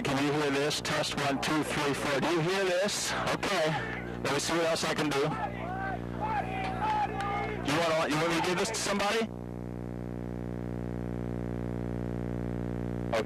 Greg, can you hear this? Test 1, 2, 3, 4. Do you hear this? Okay. Let me see what else I can do. You want me to give this to somebody? Oh.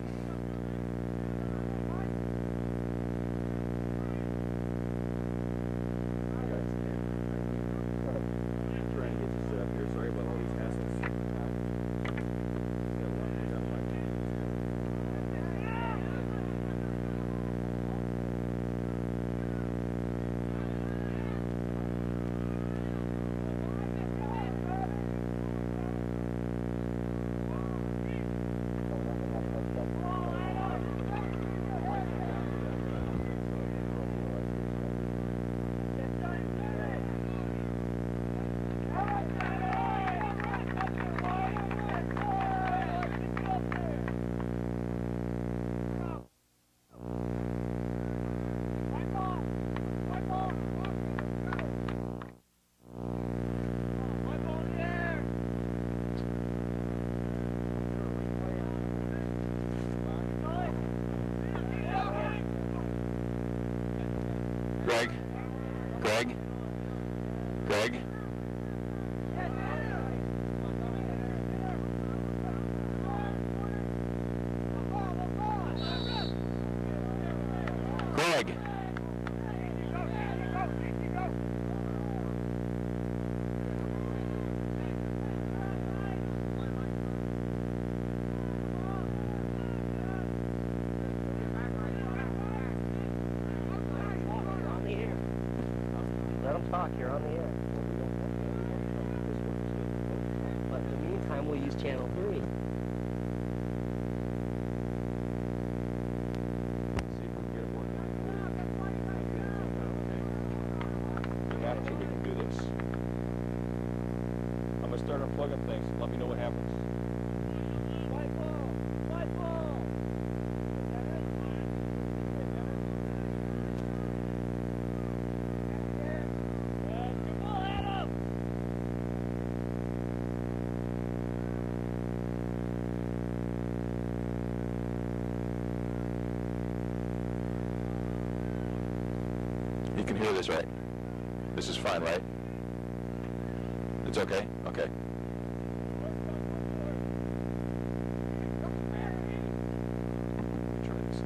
Greg? Greg? Greg? Greg? Let them talk, you're on the air. But in the meantime, we'll use channel 3. See if we can get it working. We got it so we can do this. I'm going to start unplugging things. Let me know what happens. You can hear this, right? This is fine, right? It's okay? Okay. Try this out.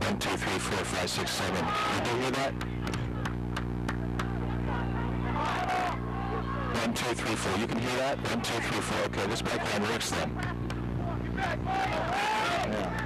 One, two, three, four, five, six, seven. You do hear that? 1, 2, 3, 4. You can hear that? 1, 2, 3, 4. Okay, this bike line works then. Yeah.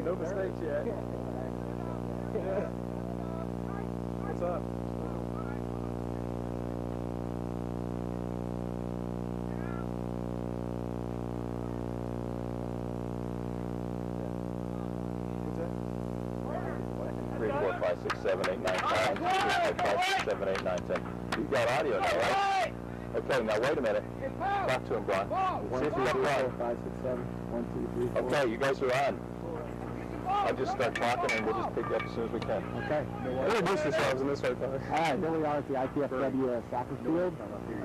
No mistakes yet. What's up? Three, four, five, six, seven, eight, nine, 10. 3, 4, 5, 6, 7, 8, 9, 10. You've got audio now, right? Okay, now wait a minute. Talk to him, Brian. See if you got Brian. 5, 6, 7. 1, 2, 3, 4. Okay, you guys are on. I'll just start talking and we'll just pick you up as soon as we can. Okay. Introduce yourselves in this way, fellas. All right, here we are at the IPFW soccer field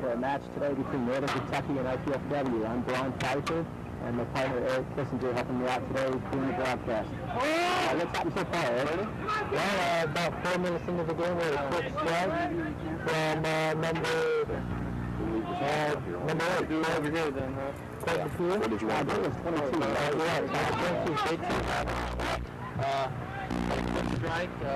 for a match today between Northern Kentucky and IPFW. I'm Brian Pfeiffer, and my partner Eric Kissinger helping me out today doing the broadcast. What's happened so far, Eric? Well, about 4 minutes into the game, we had a quick strike from number 8. Over here then, huh? What did you want to do? It was 22. Strike. I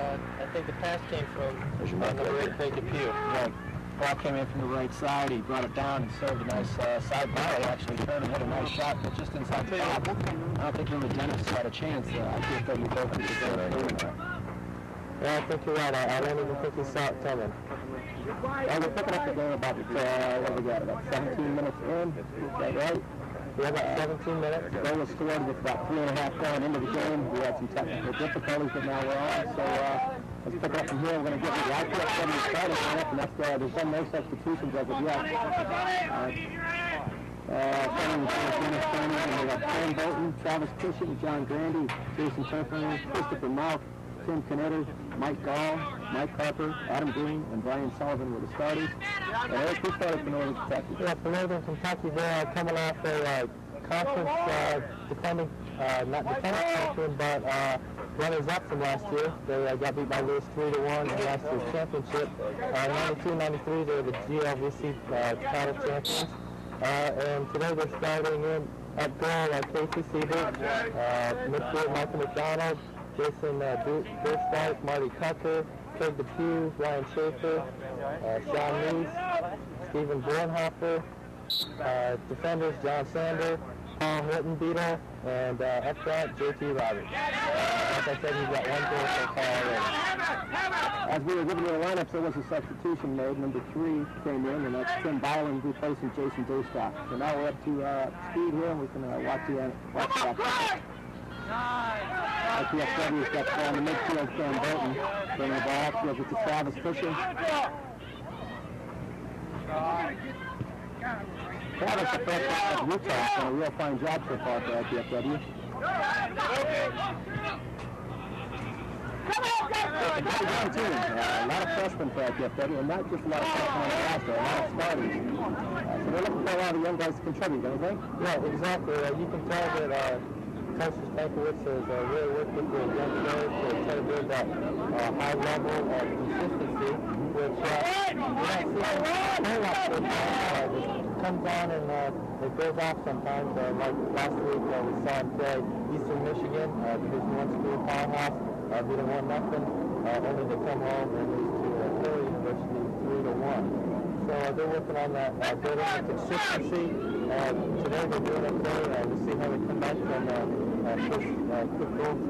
think the pass came from number 8, Craig DePew. Right. Ball came in from the right side. He brought it down and served a nice side volley. Actually, turned and hit a nice shot, but just inside the top. I don't think him and Dennis had a chance. I think that we both need to go. Yeah, I think you're right. I don't even think he saw it coming. We're picking up the game about, what we got, about 17 minutes in. Is that right? We have about 17 minutes. The goal was scored with about 3.5 going into the game. We had some technical difficulties, but now we're on. So let's pick up from here. We're going to get the IPFW started lineup, and that's there's been no substitutions as of yet. Starting with Dennis Turner, and we got Sam Bolton, Travis Cushing, John Grandy, Jason Turpin, Christopher Mouth, Tim Knitter, Mike Gall, Mike Harper, Adam Green, and Brian Sullivan were the starters. And Eric, who started for Northern Kentucky? Yeah, for Northern Kentucky, they're coming off a conference defending, not defending champion, but runners-up from last year. They got beat by Lewis 3-1 in last year's championship. 92-93, they're the GLVC title champions. And today they're starting in at goal Casey Siebert, midfield Michael McDonald, Jason Durstart, Marty Tucker, Craig DePew, Ryan Schaefer, Sean Neese, Stephen Bornhofer, defenders John Sander, Paul Horton-Beetle, and up front JT Roberts. Like I said, he's got 1 goal so far already. As we were giving you the lineups, there was a substitution made. Number 3 came in, and that's Tim Byland replacing Jason Durstart. So now we're up to speed here, and we can watch the action. IPFW's got the ball in the midfield, Sam Bolton. Bringing the ball upfield with the Travis Cushing. Travis, the first of Utah, has done a real fine job so far for IPFW. A lot of freshmen for IPFW, and not just a lot of freshmen on the roster, a lot of starters. So they're looking for a lot of young guys to contribute, don't you think? Yeah, exactly. You can tell that Coach Stankiewicz has really worked with the young players to try to build that high level of consistency, which we're not seeing a whole lot of it comes on and it goes off sometimes. Like last week, we saw him play Eastern Michigan, Division I school powerhouse, beat them 1-0, only to come home and lose to Philly University 3-1. So they're working on that, building the consistency. Today they're doing okay. We'll see how they come back from quick goals.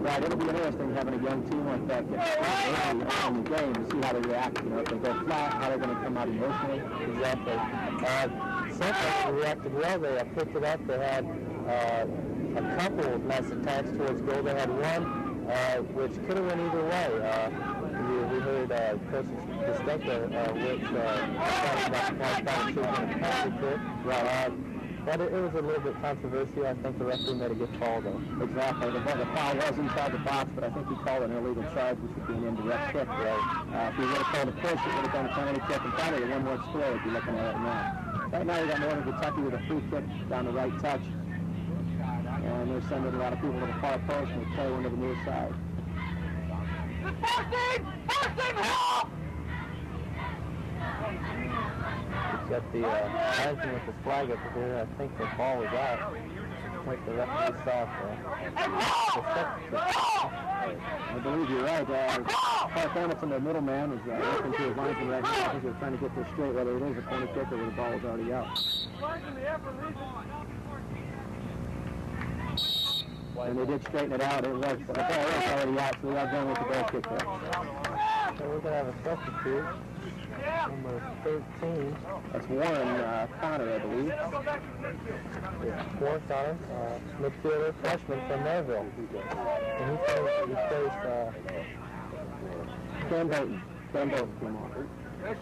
Right, it'll be interesting having a young team like that get early in the game to see how they react. You know, if they go flat, how they're going to come out emotionally. Exactly. Central reacted well. They picked it up. They had a couple of nice attacks towards goal. They had one which could have went either way. We heard Coach Costanza, which talking about the penalty kick. Right. But it was a little bit controversial. I think the referee made a good call, though. Exactly. The foul was inside the box, but I think he called an illegal charge, which would be an indirect kick. Right. If he would have called a push, it would have been a penalty kick, and probably a one-more score if you're looking at it now. Right now, you got Northern Kentucky with a free kick down the right touch. And they're sending a lot of people to the far post and they play into the near side. He's got the linesman with the flag up there. I think the ball was out. Like the referee saw I believe you're right. Clark Anderson, the middleman, is looking to his linesman right now. I think they're trying to get this straight, whether it is a penalty kick or the ball is already out. And they did straighten it out. It was, the ball was already out, so they are going with the goal kick there. So we're going to have a substitute. Number 13. That's Warren Connor, I believe. Yeah, Warren Connor, midfielder, freshman from Maryville. And he plays Cam Bolton. Cam Bolton came on.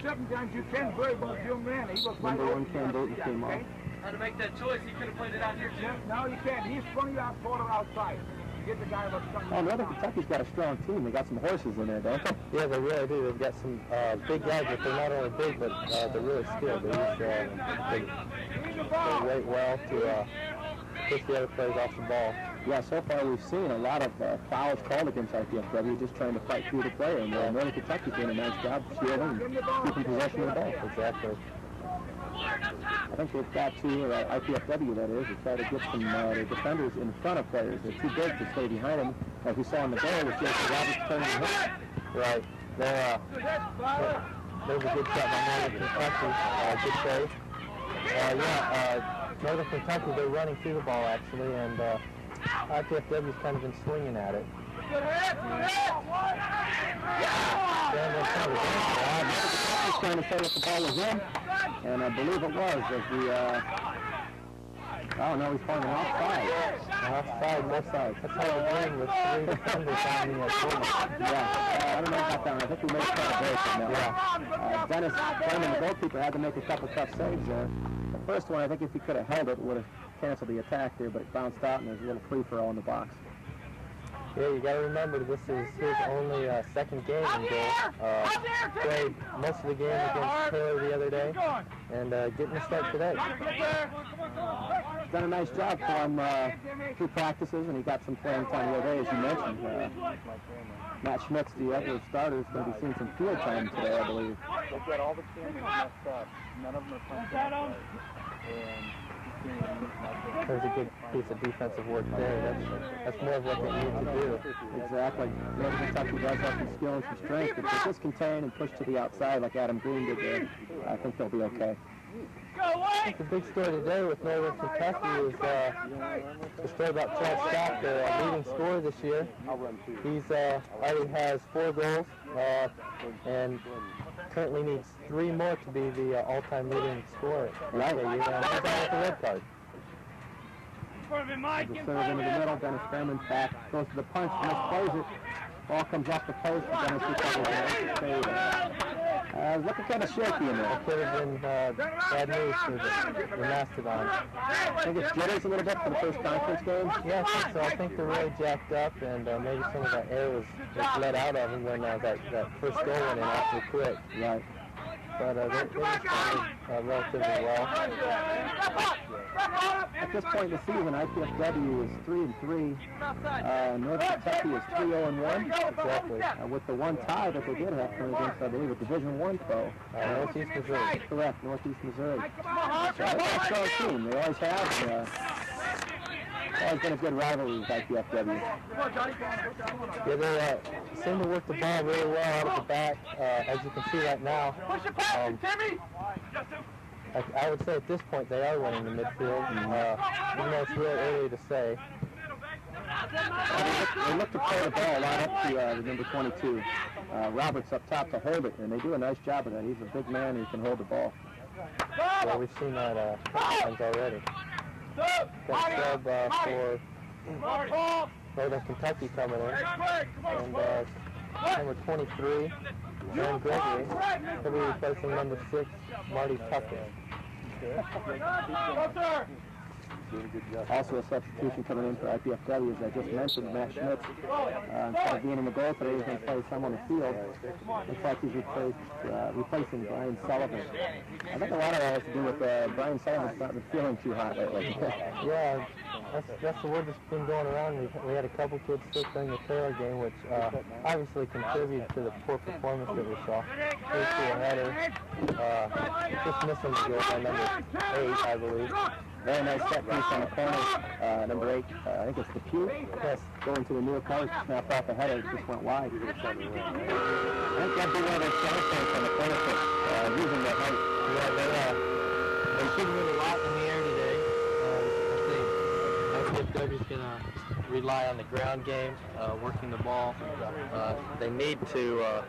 Sometimes you can play both young men. He was Number 1 Cam Bolton came on. Had to make that choice. He could have played it out here too. No, you can't. He's 20 yards quarter outside. You get the guy that's coming. Oh, Northern Kentucky's got a strong team. They got some horses in there, don't they? Yeah, they really do. They've got some big guys, but they're not only big, but they're really skilled. They wait well to push the other players off the ball. Yeah, so far we've seen a lot of fouls called against IPFW, just trying to fight through the play, and Northern Kentucky's doing a nice job shielding and keeping possession of the ball. Exactly. I think they've got to, IPFW that is, to try to get some the defenders in front of players. They're too big to stay behind them, like we saw in the goal with Jason Roberts turning the hit. Right. There's a good shot by Northern Kentucky. Good save. Northern Kentucky, they're running through the ball, actually, and IPFW's kind of been swinging at it. He's trying to say that the ball was in, and I believe it was, as the, oh no, he's pointing offside. Offside, left side. That's how we're doing with 3 defenders on the corner. Yeah, I don't know about that one. I think we made a couple breaks on that one. Dennis Fleming, the goalkeeper, had to make a couple tough saves there. The first one, I think if he could have held it, would have canceled the attack there, but it bounced out, and there's a little free-for-all in the box. Yeah, you got to remember this is his only second game in goal. Played most of the game against Taylor the other day, and getting the start today. He's done a nice job for him through practices, and he got some playing time the other day, as you mentioned. Matt Schmitz, the other starter, is going to be seeing some field time today, I believe. They've got all the cameras messed up. None of them are playing. There's a good piece of defensive work there. That's more of what they need to do. Exactly. Northern Kentucky does have some skill and some strength. If they just contain and push to the outside like Adam Green did there, I think they'll be okay. The big story today with Northern Kentucky is the story about Chad Scott, their leading scorer this year. He's already has 4 goals and currently needs 3 more to be the all-time leading scorer. Right. He's on with the red card. The serve into the middle, Dennis Fairman back, goes to the punch, misplays it. Ball comes off the post, and Dennis recovers it. Looking kind of shaky in there. That could have been bad news for the Mastodons. I think it's jitters a little bit for the first conference game. Yeah, I think so. I think they're really jacked up, and maybe some of that air was let out of them when that first goal went in awfully quick. Right. But they responded relatively well. At this point in the season, IPFW is 3-3. Northern Kentucky is 3-0-1. Exactly. With the one tie that they did have coming against, I believe, a Division I foe. Northeast Missouri. Correct, Northeast Missouri. They're a strong team. They always have. Always been a good rivalry with IPFW. Yeah, they seem to work the ball really well out of the back, as you can see right now. I would say at this point they are running the midfield, even though it's real early to say. They look to play the ball a lot up to the number 22. Roberts up top to hold it, and they do a nice job of that. He's a big man who can hold the ball. Well, we've seen that a couple times already. Got a sub for Northern Kentucky coming in. And number 23, Aaron Gregory, he'll be replacing number 6, Marty Tucker. Also a substitution coming in for IPFW, as I just mentioned, Matt Schmitz. Instead of being in the goal today, he's going to play some on the field. Looks like he's replacing Brian Sullivan. I think a lot of that has to do with Brian Sullivan's not been feeling too hot lately. Yeah, that's the word that's been going around. We had a couple kids sick during the Taylor game, which obviously contributed to the poor performance that we saw. Here's to a header. Just missing the goal by number 8, I believe. Very nice set piece on the corner. Number 8, I think it's the Pew. Yes, going to the near post, snapped off the header, just went wide. I think that'd be one of those center points on the corner kick, using that height. Yeah, they should move a lot in the air today. I think IPFW's going to rely on the ground game, working the ball. They need to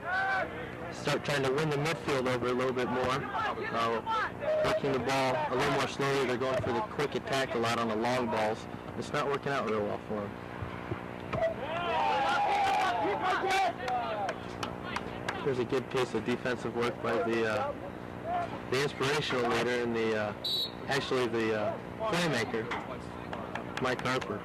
start trying to win the midfield over a little bit more. Working the ball a little more slowly. They're going for the quick attack a lot on the long balls. It's not working out real well for them. Here's a good piece of defensive work by the inspirational leader and the playmaker, Mike Harper.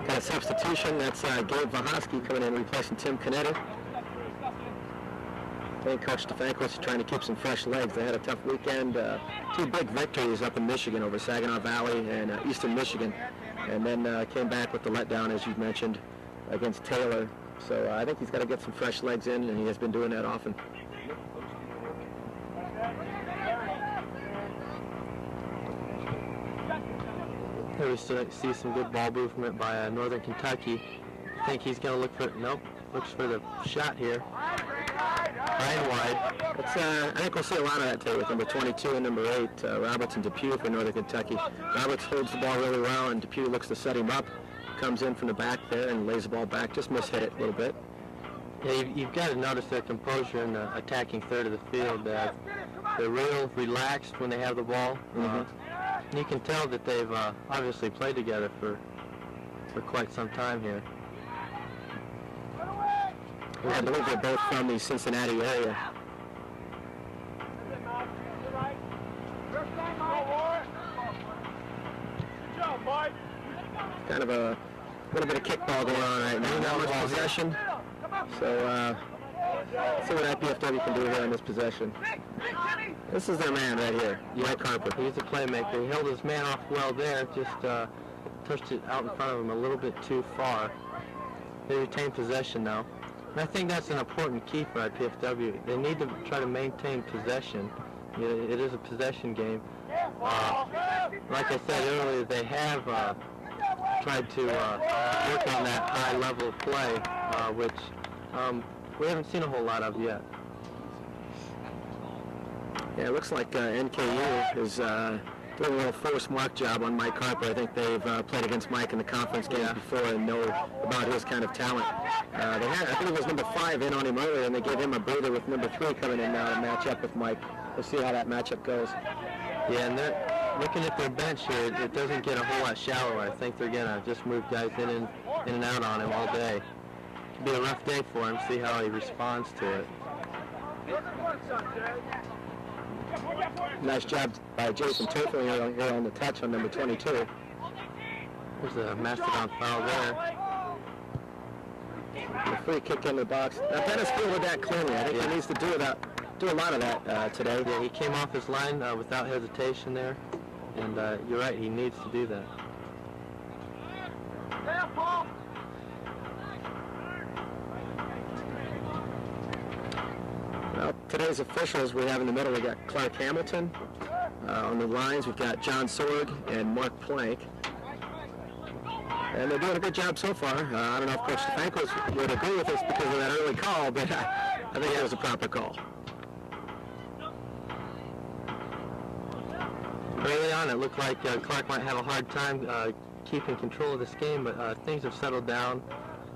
Got a substitution. That's Gabe Vahoski coming in replacing Tim Canetta. I think Coach Stefankos is trying to keep some fresh legs. They had a tough weekend. 2 big victories up in Michigan over Saginaw Valley and Eastern Michigan. And then came back with the letdown, as you've mentioned, against Taylor. So I think he's got to get some fresh legs in, and he has been doing that often. Here we see some good ball movement by Northern Kentucky. I think he's going to look for, nope, looks for the shot here. Behind wide. I think we'll see a lot of that today with number 22 and number 8, Roberts and Depew for Northern Kentucky. Roberts holds the ball really well, and Depew looks to set him up. Comes in from the back there and lays the ball back, just mishit it a little bit. Yeah, you've got to notice their composure in the attacking third of the field. They're real relaxed when they have the ball. And you can tell that they've obviously played together for quite some time here. I believe they're both from the Cincinnati area. Kind of a little bit of kickball going on right now. Not much possession. So see what IPFW can do here in this possession. This is their man right here, Mike Harper. He's a playmaker. He held his man off well there, just pushed it out in front of him a little bit too far. They retain possession now. And I think that's an important key for IPFW. They need to try to maintain possession. It is a possession game. Like I said earlier, they have tried to work on that high level of play, which we haven't seen a whole lot of yet. Yeah, it looks like NKU is doing a little force mark job on Mike Harper. I think they've played against Mike in the conference games before and know about his kind of talent. They had, I think it was number 5 in on him earlier, and they gave him a breather with number 3 coming in now to match up with Mike. We'll see how that matchup goes. Yeah, and they're looking at their bench here. It doesn't get a whole lot shallower. I think they're going to just move guys in and out on him all day. It'll be a rough day for him. See how he responds to it. Nice job by Jason Turfel here on the touch on number 22. There's a Mastodon foul there. The free kick in the box. Now, Dennis fielded that cleanly. I think he needs to do a lot of that today. Yeah, he came off his line without hesitation there, and you're right, he needs to do that. Well, today's officials we have in the middle, we got Clark Hamilton. On the lines, we've got John Sorg and Mark Plank. And they're doing a good job so far. I don't know if Coach Stefankos would agree with us because of that early call, but I think it was a proper call. Early on, it looked like Clark might have a hard time keeping control of this game, but things have settled down.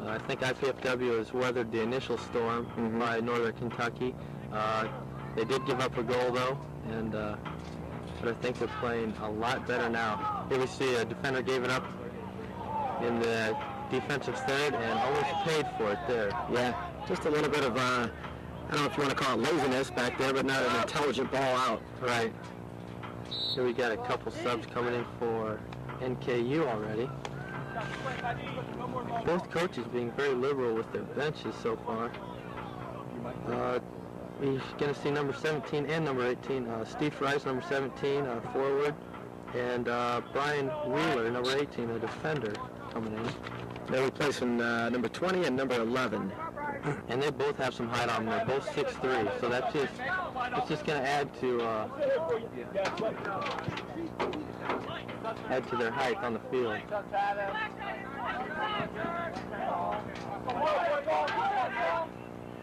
I think IPFW has weathered the initial storm by Northern Kentucky. They did give up a goal, though, and but I think they're playing a lot better now. Here we see a defender gave it up in the defensive third and almost paid for it there. Yeah, just a little bit of, I don't know if you want to call it laziness back there, but not an intelligent ball out. Right. Here we got a couple subs coming in for NKU already. Both coaches being very liberal with their benches so far. We're going to see number 17 and number 18. Steve Fries, number 17, forward, and Brian Wheeler, number 18, a defender, coming in. They're replacing number 20 and number 11. And they both have some height on them. They're both 6'3", so that's just going to add to their height on the field.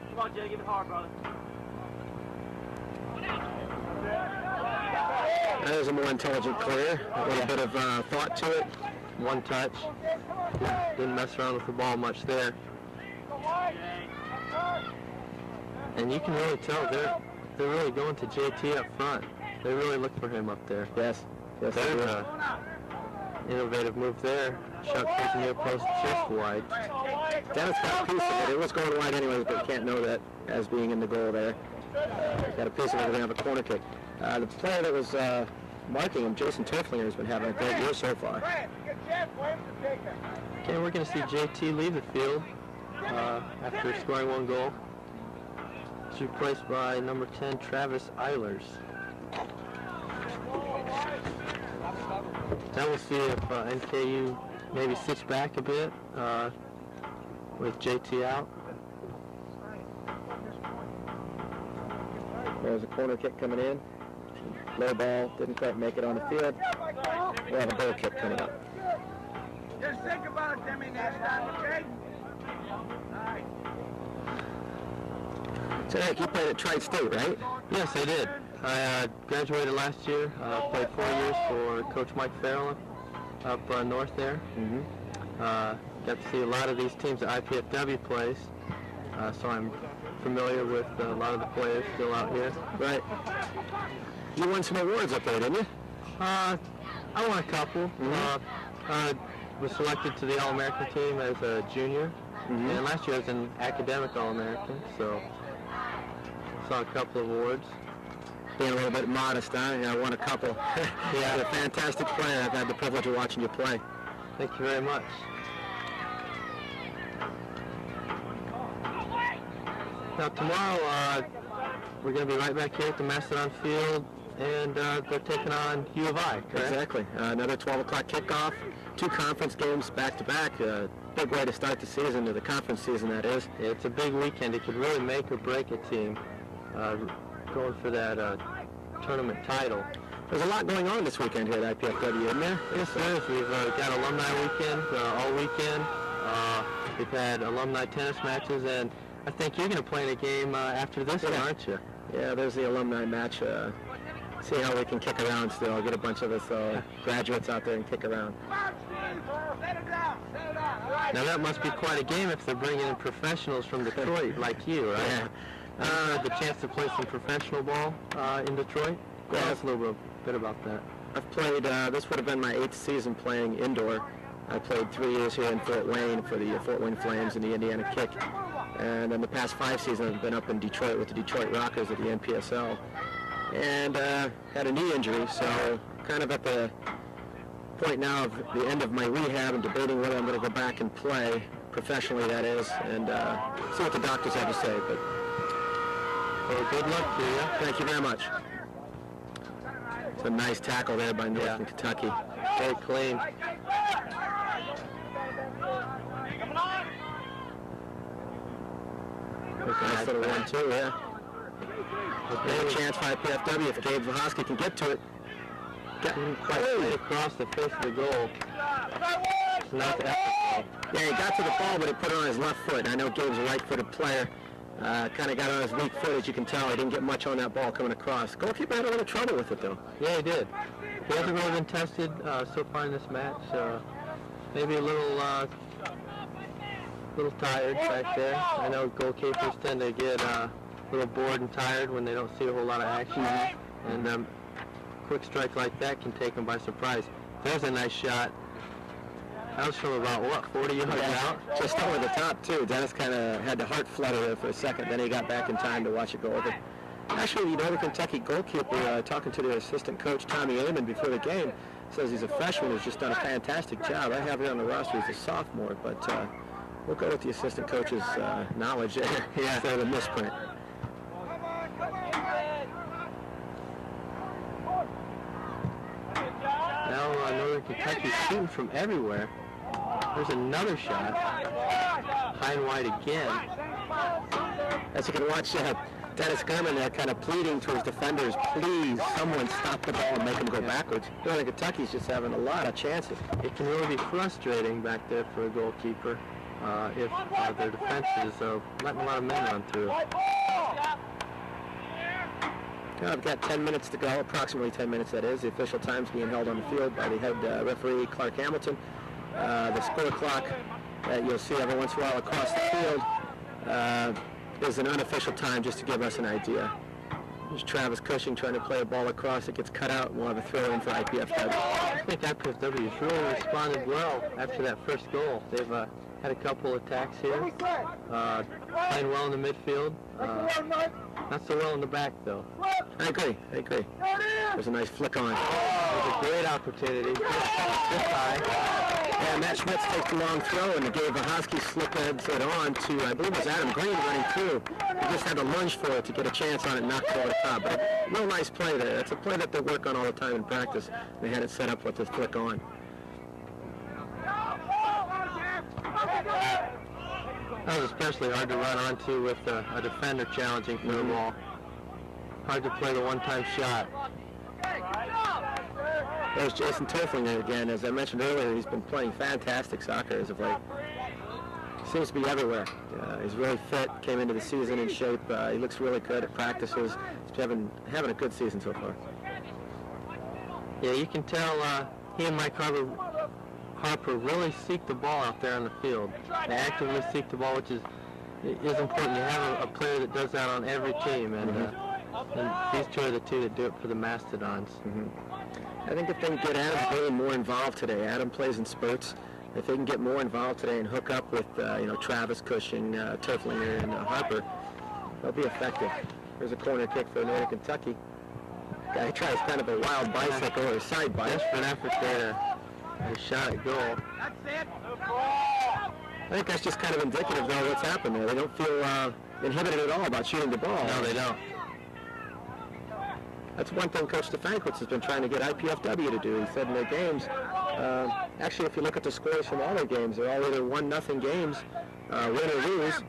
Come on, Jay, give it hard, brother. That was a more intelligent clear. A little bit of thought to it. One touch. Didn't mess around with the ball much there. And you can really tell they're really going to JT up front. They really look for him up there. Yes. Yes, There's innovative move there. Shot towards the near post just wide. Dennis got a piece of it. It was going wide anyways, but you can't know that as being in the goal there. Got a piece of it. We're going to have a corner kick. The player that was marking him, Jason Turflinger, has been having a great year so far. Okay, we're going to see JT leave the field after scoring one goal. It's replaced by number 10, Travis Eilers. Now we'll see if NKU maybe sits back a bit with JT out. There's a corner kick coming in. Low ball, didn't quite make it on the field. We'll have a goal kick coming up. Just think about it, Demi, next time, okay? So, Eric, you played at Tri-State, right? Yes, I did. I graduated last year. Played 4 years for Coach Mike Farrell up north there. Got to see a lot of these teams that IPFW plays, so I'm familiar with a lot of the players still out here. Right. You won some awards up there, didn't you? I won a couple. I was selected to the All-American team as a junior, and last year I was an academic All-American, so saw a couple of awards. Being a little bit modest, huh? Yeah, I won a couple. Yeah. You're a fantastic player. I've had the privilege of watching you play. Thank you very much. Now tomorrow we're going to be right back here at the Mastodon Field, and they're taking on U of I, correct? Exactly. Another 12 o'clock kickoff. 2 conference games back-to-back. Big way to start the season, the conference season, that is. It's a big weekend. It could really make or break a team going for that tournament title. There's a lot going on this weekend here at IPFW, isn't there? Yes, there is. We've got alumni weekend all weekend. We've had alumni tennis matches, and I think you're going to play in a game after this one, aren't you? Yeah, there's the alumni match. See how we can kick around still. Get a bunch of us graduates out there and kick around. Now that must be quite a game if they're bringing in professionals from Detroit like you, right? Yeah. The chance to play some professional ball in Detroit? Yeah. Tell us a little bit about that. I've played, this would have been my 8th season playing indoor. I played 3 years here in Fort Wayne for the Fort Wayne Flames and the Indiana Kick. And in the past 5 seasons, I've been up in Detroit with the Detroit Rockers at the NPSL. And had a knee injury, so kind of at the point now of the end of my rehab and debating whether I'm going to go back and play professionally, that is, and see what the doctors have to say. But Well, good luck to you. thank you very much. It's a nice tackle there by Northern Kentucky. Very clean. Nice little 1-2, yeah. There's a chance for IPFW if Gabe Vahoski can get to it. Didn't quite play across the face of the goal. Nice effort. Yeah, he got to the ball, but he put it on his left foot. I know Gabe's a right-footed player. Kind of got on his weak foot, as you can tell. He didn't get much on that ball coming across. Goalkeeper had a little trouble with it, though. Yeah, he did. He hasn't really been tested so far in this match. Maybe a little tired back there. I know goalkeepers tend to get a little bored and tired when they don't see a whole lot of action. And quick strike like that can take them by surprise. There's a nice shot. That was from about, what, 40 yards out? Just over the top, too. Dennis kind of had the heart flutter there for a second. Then he got back in time to watch it go over. Actually, the Northern Kentucky goalkeeper, talking to the assistant coach, Tommy Amon, before the game, says he's a freshman who's just done a fantastic job. I have him on the roster as a sophomore, but we'll go with the assistant coach's knowledge there instead of the misprint. Now Northern Kentucky's shooting from everywhere. There's another shot. High and wide again. As you can watch, Dennis German there kind of pleading to his defenders, please, someone stop the ball and make him go backwards. Northern Kentucky's just having a lot of chances. It can really be frustrating back there for a goalkeeper if their defense is letting a lot of men run through. I've got 10 minutes to go, approximately 10 minutes that is. The official time's being held on the field by the head referee, Clark Hamilton. The score clock that you'll see every once in a while across the field is an unofficial time just to give us an idea. There's Travis Cushing trying to play a ball across. It gets cut out, and we'll have a throw in for IPFW. I think IPFW has really responded well after that first goal. They've had a couple attacks here, playing well in the midfield. Not so well in the back, though. I agree. There's a nice flick on. There's a great opportunity. This high. Yeah, Matt Schmitz takes the long throw, and gave a Husky slip-heads it on to, I believe it was Adam Green running through. He just had to lunge for it to get a chance on it and knock it over the top. But a real nice play there. It's a play that they work on all the time in practice. They had it set up with this flick on. That was especially hard to run onto with a defender challenging for the ball. Hard to play the one-time shot. There's Jason Toeflinger again. As I mentioned earlier, he's been playing fantastic soccer as of late. Seems to be everywhere. He's really fit, came into the season in shape. He looks really good at practices. He's having a good season so far. Yeah, you can tell he and Mike Harper really seek the ball out there on the field. They actively seek the ball, which is important. You have a player that does that on every team, and these two are the two that do it for the Mastodons. I think if they can get Adam Green more involved today, Adam plays in spurts. If they can get more involved today and hook up with Travis Cushing, Toeflinger, and Harper, they'll be effective. There's a corner kick for Northern Kentucky. Guy tries kind of a wild bicycle or a side bike. Desperate effort there to shot at goal. I think that's just kind of indicative, though, of what's happened there. They don't feel inhibited at all about shooting the ball. No, they don't. That's one thing Coach Stefankiewicz has been trying to get IPFW to do. He said in their games, actually, if you look at the scores from all their games, they're all either 1-0 games, win or lose,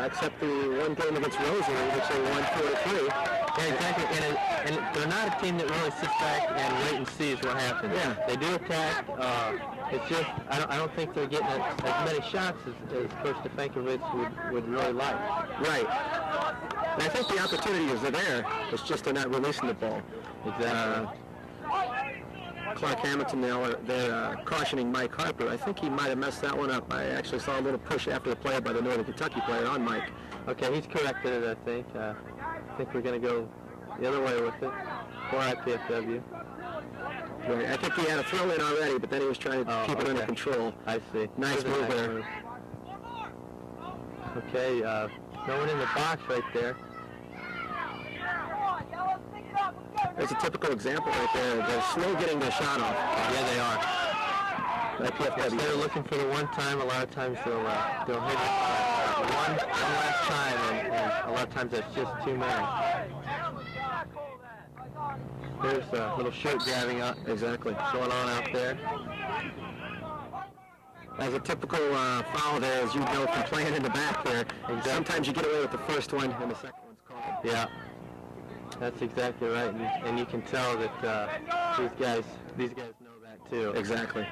except the one game against Rosary, which they won 4-3. Yeah, exactly. And they're not a team that really sits back and wait and sees what happens. Yeah. They do attack. It's just I don't think they're getting as many shots as Coach Stefankiewicz would really like. Right. And I think the opportunities are there. It's just they're not releasing the ball. Exactly. Clark Hamilton now, they're cautioning Mike Harper. I think he might have messed that one up. I actually saw a little push after the play by the Northern Kentucky player on Mike. Okay, he's corrected it, I think. I think we're going to go the other way with it for IPFW. Right. I think he had a throw in already, but then he was trying to keep it under control. I see. Nice move there. Okay, no one in the box right there. There's a typical example right there. They're slow getting their shot off. Yeah, they are. IPFW. They're looking for the one time. A lot of times they'll hit it one last time, and a lot of times that's just too many. There's a little shirt grabbing up, exactly, going on out there. As a typical foul there, as you know from playing in the back there. Exactly. Sometimes you get away with the first one, and the second one's called. Yeah, that's exactly right, and you can tell that these guys know that too. Exactly.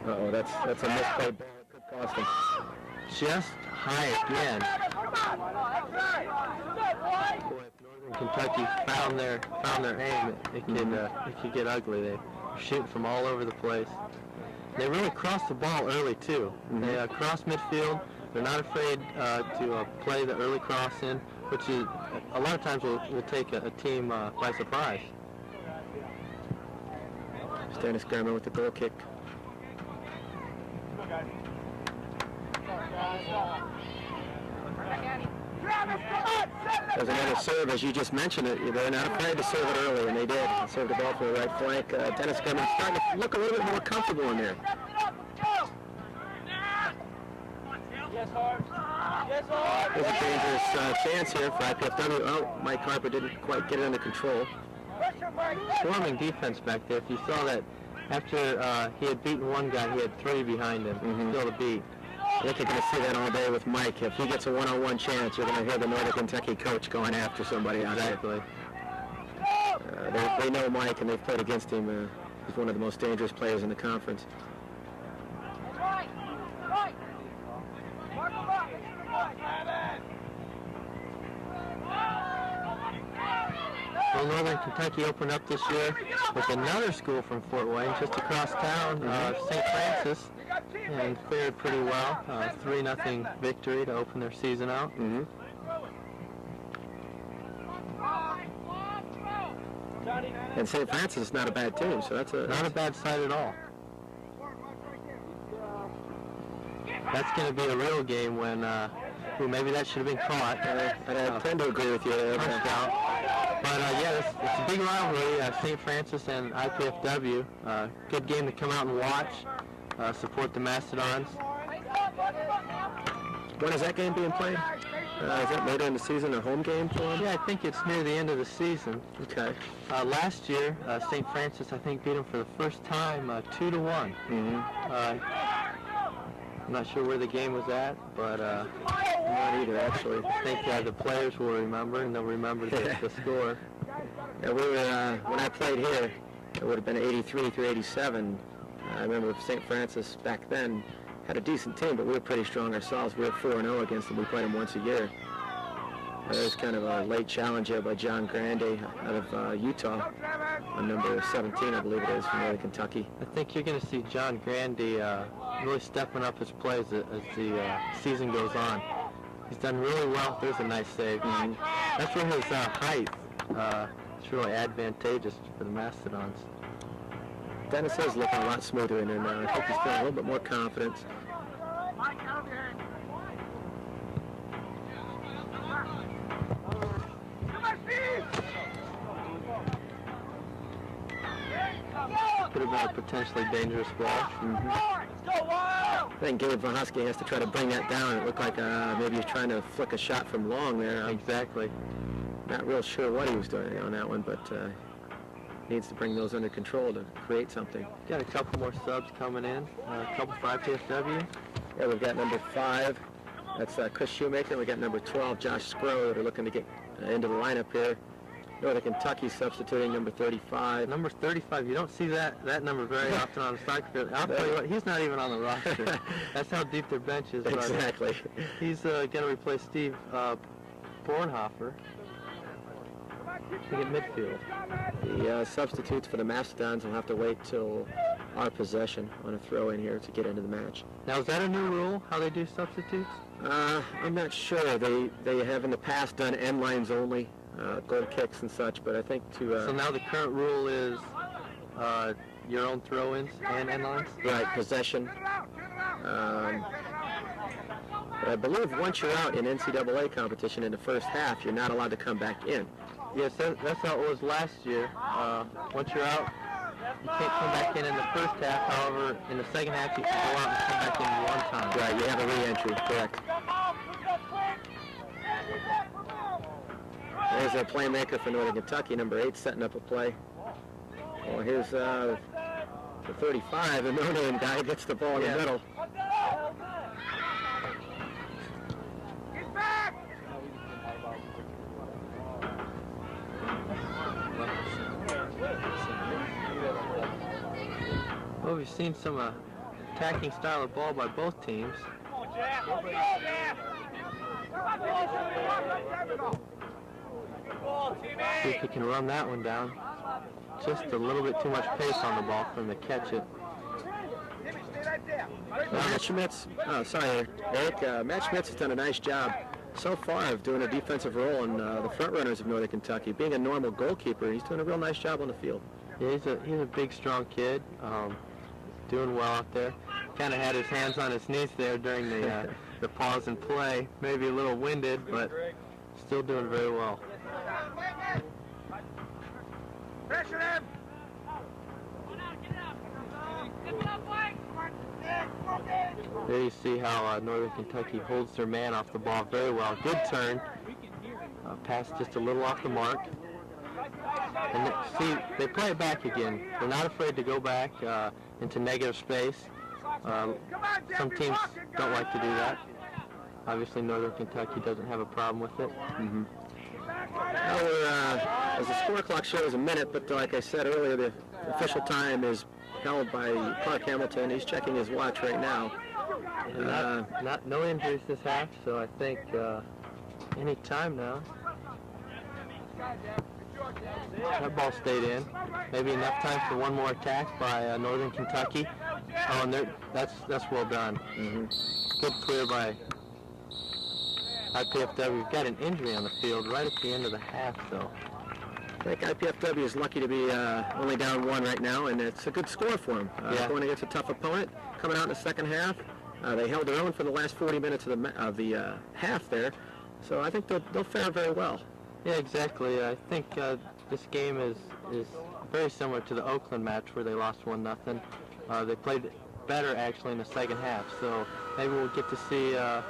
Uh-oh, that's a misplayed ball. It could cost them. Just high again. Boy, if Northern Kentucky found their aim, it could get ugly. They're shooting from all over the place. They really cross the ball early too. They cross midfield. They're not afraid to play the early cross in, which is a lot of times will take a team by surprise. Dennis Garman with the goal kick. There's another serve, as you just mentioned it. They're not afraid to serve it early, and they did. They served the ball for the right flank. Dennis Garman starting to look a little bit more comfortable in there. There's a dangerous chance here for IPFW. Oh, Mike Harper didn't quite get it under control. Swarming defense back there. If you saw that, after he had beaten one guy, he had three behind him. Still to beat. I think you're going to see that all day with Mike. If he gets a one-on-one chance, you're going to hear the Northern Kentucky coach going after somebody out there. Exactly. They know Mike, and they've played against him. He's one of the most dangerous players in the conference. Northern Kentucky opened up this year with another school from Fort Wayne, just across town, St. Francis, and fared pretty well. 3-0 victory to open their season out. And St. Francis is not a bad team, so that's not a bad side at all. That's going to be a real game when, maybe that should have been caught. I tend to agree with you there. But yeah, it's a big rivalry, St. Francis and IPFW. Good game to come out and watch, support the Mastodons. When is that game being played? Is that later in the season, a home game for them? Yeah, I think it's near the end of the season. Okay. Last year, St. Francis, I think, beat them for the first time 2-1. I'm not sure where the game was at, but not either, actually. I think the players will remember, and they'll remember the score. Yeah, we were, when I played here, it would have been 83 through 87. I remember St. Francis back then had a decent team, but we were pretty strong ourselves. We were 4-0 against them. We played them once a year. It was kind of a late challenge here by John Grande out of Utah, on number 17, I believe it is, from Northern Kentucky. I think you're going to see John Grande really stepping up his plays as the season goes on. He's done really well. There's a nice save. That's where his height is really advantageous for the Mastodons. Dennis is looking a lot smoother in there now. I think he's feeling a little bit more confidence. Could have been a potentially dangerous ball. I think Gabe Von Husky has to try to bring that down. It looked like maybe he's trying to flick a shot from long there. Exactly. Not real sure what he was doing on that one, but needs to bring those under control to create something. Got a couple more subs coming in. A couple for IPFW. Yeah, we've got number 5. That's Chris Shoemaker. We got number 12, Josh Scrow, that are looking to get into the lineup here. Northern Kentucky substituting number 35. Number 35, you don't see that number very often on the soccer field. I'll tell you what, he's not even on the roster. That's how deep their bench is. Exactly. He's going to replace Steve Bornhofer. I think at midfield. The substitutes for the Mastodons will have to wait till our possession on a throw in here to get into the match. Now, is that a new rule, how they do substitutes? I'm not sure. They have in the past done end lines only, goal kicks and such, but I think So now the current rule is your own throw-ins and end lines? Right, possession. But I believe once you're out in NCAA competition in the first half, you're not allowed to come back in. Yes, that's how it was last year. Once you're out, you can't come back in the first half. However, in the second half, you can go out and come back in one time. Right, you have a re-entry, correct. There's a playmaker for Northern Kentucky, number 8, setting up a play. Well, here's the 35, the no-name guy gets the ball in the middle. Well, we've seen some attacking style of ball by both teams. See if he can run that one down. Just a little bit too much pace on the ball for him to catch it. Matt Schmitz, Eric, Matt Schmitz has done a nice job so far of doing a defensive role in the front runners of Northern Kentucky. Being a normal goalkeeper, he's doing a real nice job on the field. Yeah, he's a big, strong kid, doing well out there. Kind of had his hands on his knees there during the pause and play. Maybe a little winded, but still doing very well. Pressure him! There you see how Northern Kentucky holds their man off the ball very well. Good turn. Pass just a little off the mark. And see, they play it back again. They're not afraid to go back into negative space. Some teams don't like to do that. Obviously, Northern Kentucky doesn't have a problem with it. Well, as the score clock shows a minute, but like I said earlier, the official time is held by Clark Hamilton. He's checking his watch right now. No injuries this half, so I think any time now. That ball stayed in. Maybe enough time for one more attack by Northern Kentucky. Oh, and that's well done. Good clear by IPFW. We've got an injury on the field right at the end of the half, though. I think IPFW is lucky to be only down 1 right now, and it's a good score for them. Going against a tough opponent, coming out in the second half. They held their own for the last 40 minutes of the half there, so I think they'll fare very well. Yeah, exactly. I think this game is very similar to the Oakland match where they lost 1-0. They played better actually in the second half, so maybe we'll get to see a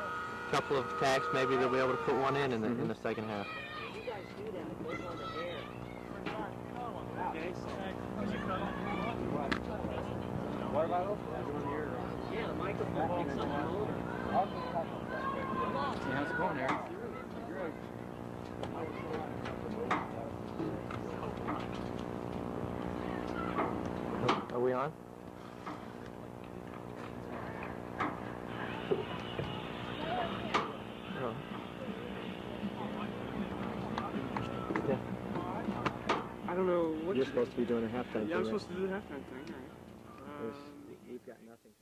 couple of attacks. Maybe they'll be able to put one in the second half. What about yeah, the microphone picks up the motor. See how's it going there? Are we on? Oh. Yeah. I don't know what You're supposed to be doing a halftime. Yeah, I'm supposed to do the halftime thing. All right. We've got nothing.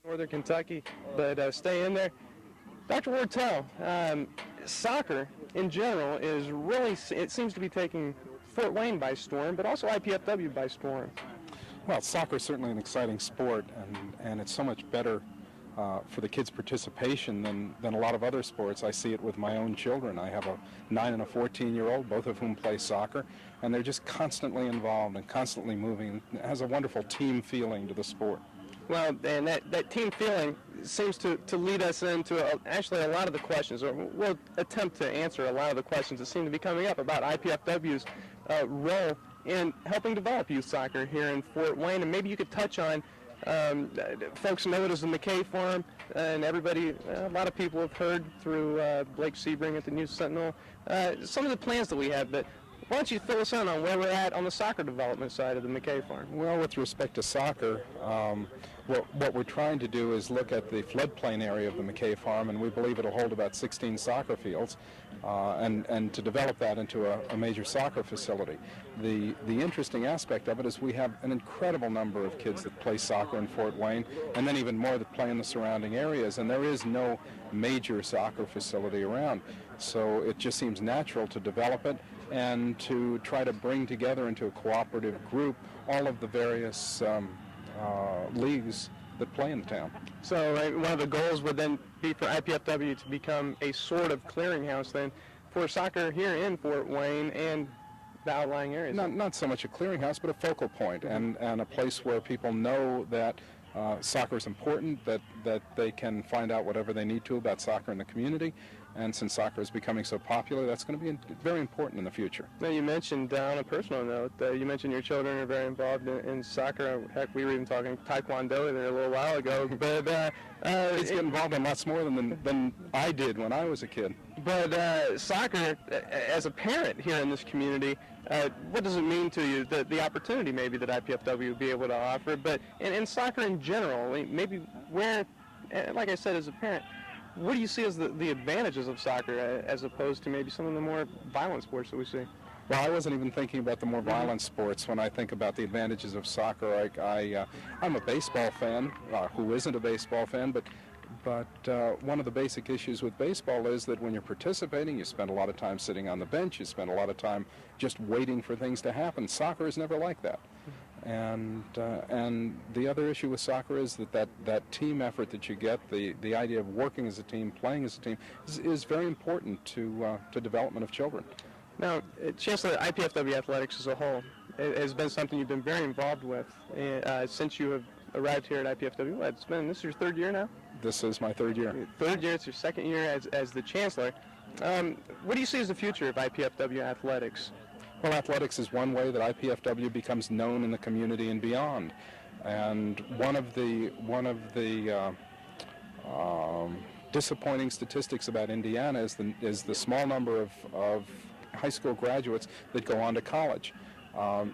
Northern Kentucky, but stay in there. Dr. Wartell, soccer in general is really, it seems to be taking Fort Wayne by storm, but also IPFW by storm. Well, soccer is certainly an exciting sport, and it's so much better for the kids' participation than a lot of other sports. I see it with my own children. I have a 9 and a 14-year-old, both of whom play soccer, and they're just constantly involved and constantly moving. It has a wonderful team feeling to the sport. Well, and that team feeling seems to lead us into actually a lot of the questions, or we'll attempt to answer a lot of the questions that seem to be coming up about IPFW's role in helping develop youth soccer here in Fort Wayne. And maybe you could touch on, folks know it as the McKay Farm, and everybody, a lot of people have heard through Blake Sebring at the News Sentinel, some of the plans that we have, but why don't you fill us in on where we're at on the soccer development side of the McKay Farm? Well, with respect to soccer, what we're trying to do is look at the floodplain area of the McKay Farm, and we believe it'll hold about 16 soccer fields, and to develop that into a major soccer facility. The interesting aspect of it is we have an incredible number of kids that play soccer in Fort Wayne, and then even more that play in the surrounding areas, and there is no major soccer facility around. So it just seems natural to develop it and to try to bring together into a cooperative group all of the various leagues that play in the town. So one of the goals would then be for IPFW to become a sort of clearinghouse then for soccer here in Fort Wayne and the outlying areas. Not so much a clearinghouse, but a focal point, and a place where people know that soccer is important, that they can find out whatever they need to about soccer in the community. And since soccer is becoming so popular, that's going to be very important in the future. Now, you mentioned, on a personal note, you mentioned your children are very involved in soccer. Heck, we were even talking Taekwondo there a little while ago. But kids get involved in lots more than I did when I was a kid. But soccer, as a parent here in this community, what does it mean to you, the opportunity maybe that IPFW would be able to offer? But in soccer in general, maybe where, like I said, as a parent, what do you see as the advantages of soccer as opposed to maybe some of the more violent sports that we see? Well, I wasn't even thinking about the more violent sports when I think about the advantages of soccer. I'm a baseball fan. Who isn't a baseball fan? But one of the basic issues with baseball is that when you're participating, you spend a lot of time sitting on the bench. You spend a lot of time just waiting for things to happen. Soccer is never like that. And the other issue with soccer is that team effort that you get, the idea of working as a team, playing as a team, is very important to development of children. Now, Chancellor, IPFW athletics as a whole has been something you've been very involved with since you have arrived here at IPFW. This is your third year now? This is my third year. Third year, it's your second year as the Chancellor. What do you see as the future of IPFW athletics? Well, athletics is one way that IPFW becomes known in the community and beyond. And one of the disappointing statistics about Indiana is the small number of high school graduates that go on to college.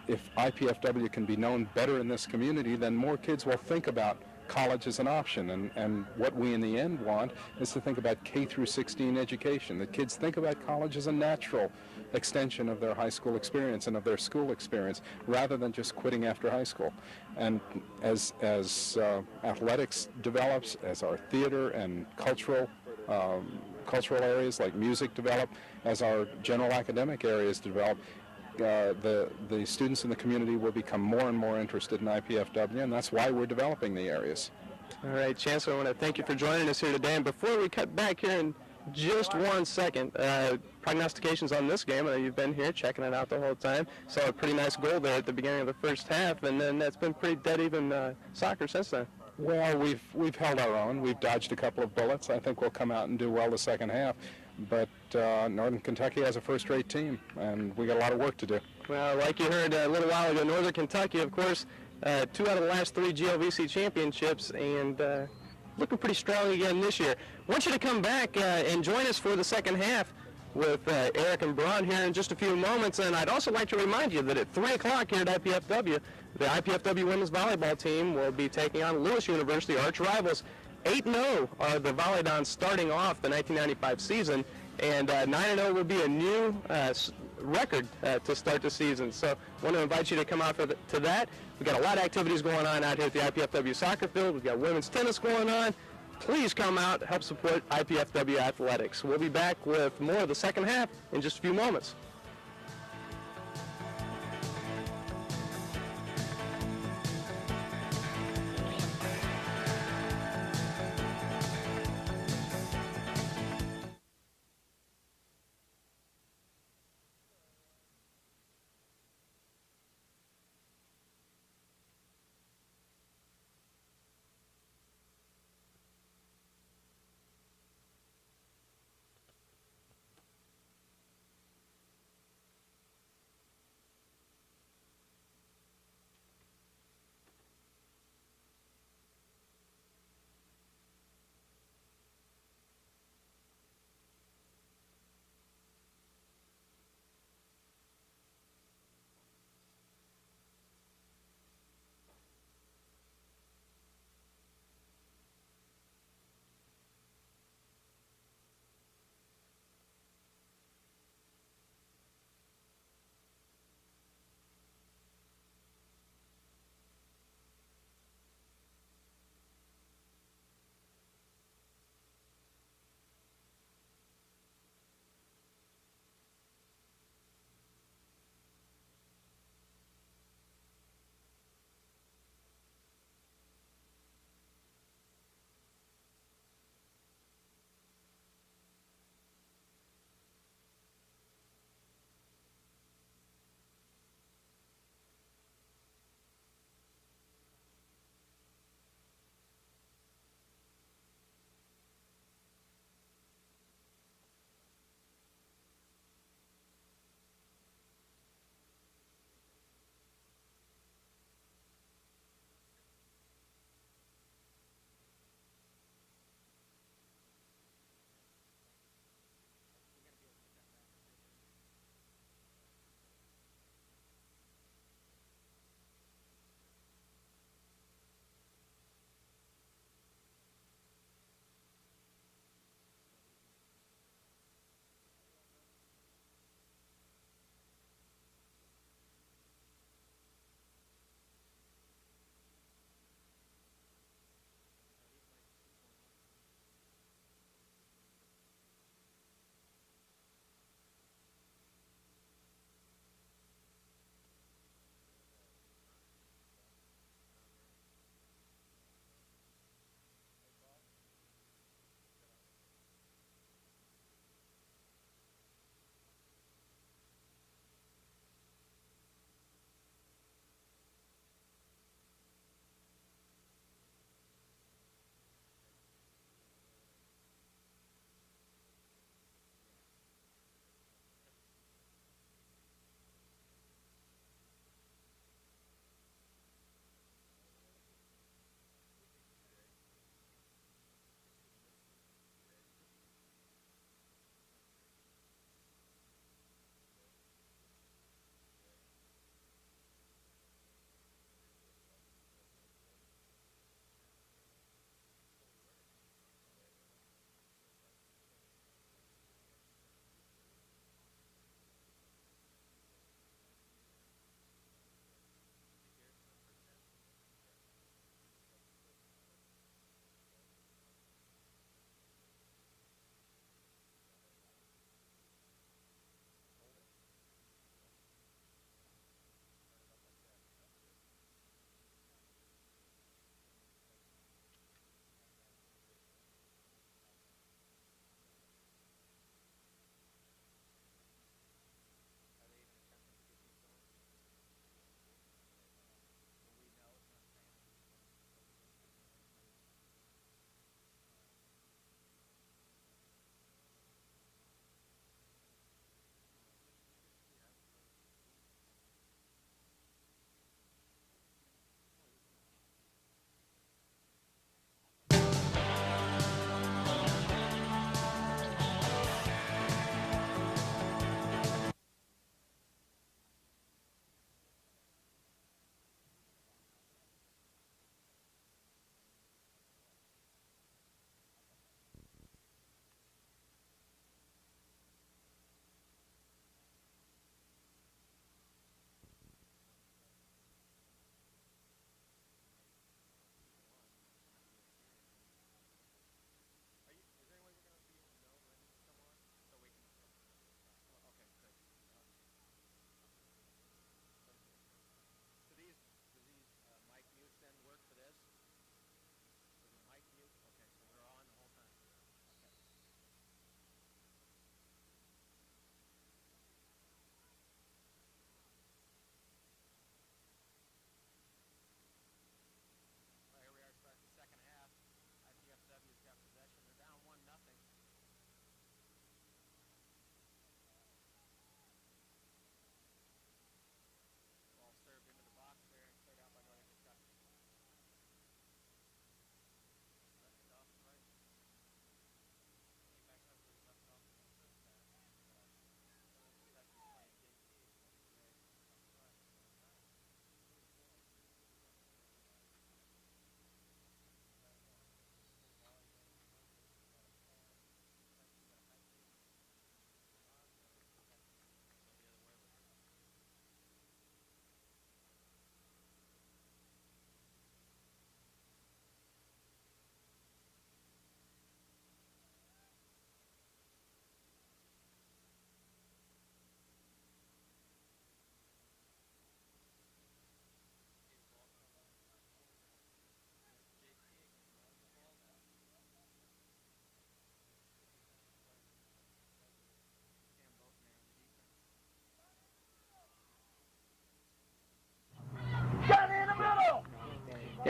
If IPFW can be known better in this community, then more kids will think about college as an option, and what we in the end want is to think about K through 16 education, that kids think about college as a natural extension of their high school experience and of their school experience, rather than just quitting after high school. And as athletics develops, as our theater and cultural areas like music develop, as our general academic areas develop, the students in the community will become more and more interested in IPFW, and that's why we're developing the areas. All right, Chancellor, I want to thank you for joining us here today. And before we cut back here in just 1 second, prognostications on this game. You've been here checking it out the whole time. Saw a pretty nice goal there at the beginning of the first half, and then that's been pretty dead even soccer since then. Well, we've held our own. We've dodged a couple of bullets. I think we'll come out and do well the second half. But Northern Kentucky has a first-rate team, and we got a lot of work to do. Well, like you heard a little while ago, Northern Kentucky, of course, 2 out of the last 3 GLVC championships, and looking pretty strong again this year. I want you to come back and join us for the second half with Eric and Braun here in just a few moments. And I'd also like to remind you that at 3 o'clock here at IPFW, the IPFW women's volleyball team will be taking on Lewis University, arch rivals. 8-0 are the Volleydons starting off the 1995 season, and 9-0 will be a new record to start the season. So I want to invite you to come out to that. We've got a lot of activities going on out here at the IPFW soccer field. We've got women's tennis going on. please come out, help support IPFW athletics. We'll be back with more of the second half in just a few moments.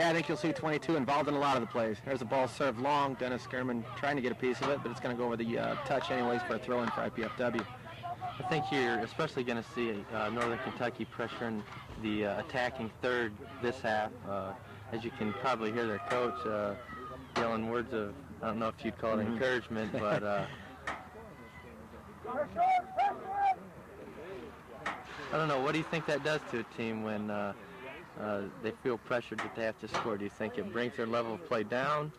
Yeah, I think you'll see 22 involved in a lot of the plays. There's a ball served long. Dennis Skerman trying to get a piece of it, but it's going to go over the touch anyways for a throw-in for IPFW. I think you're especially going to see Northern Kentucky pressuring the attacking third this half. As you can probably hear their coach yelling words of, I don't know if you'd call it encouragement, but I don't know. What do you think that does to a team when they feel pressured that they have to score? Do you think it brings their level of play down,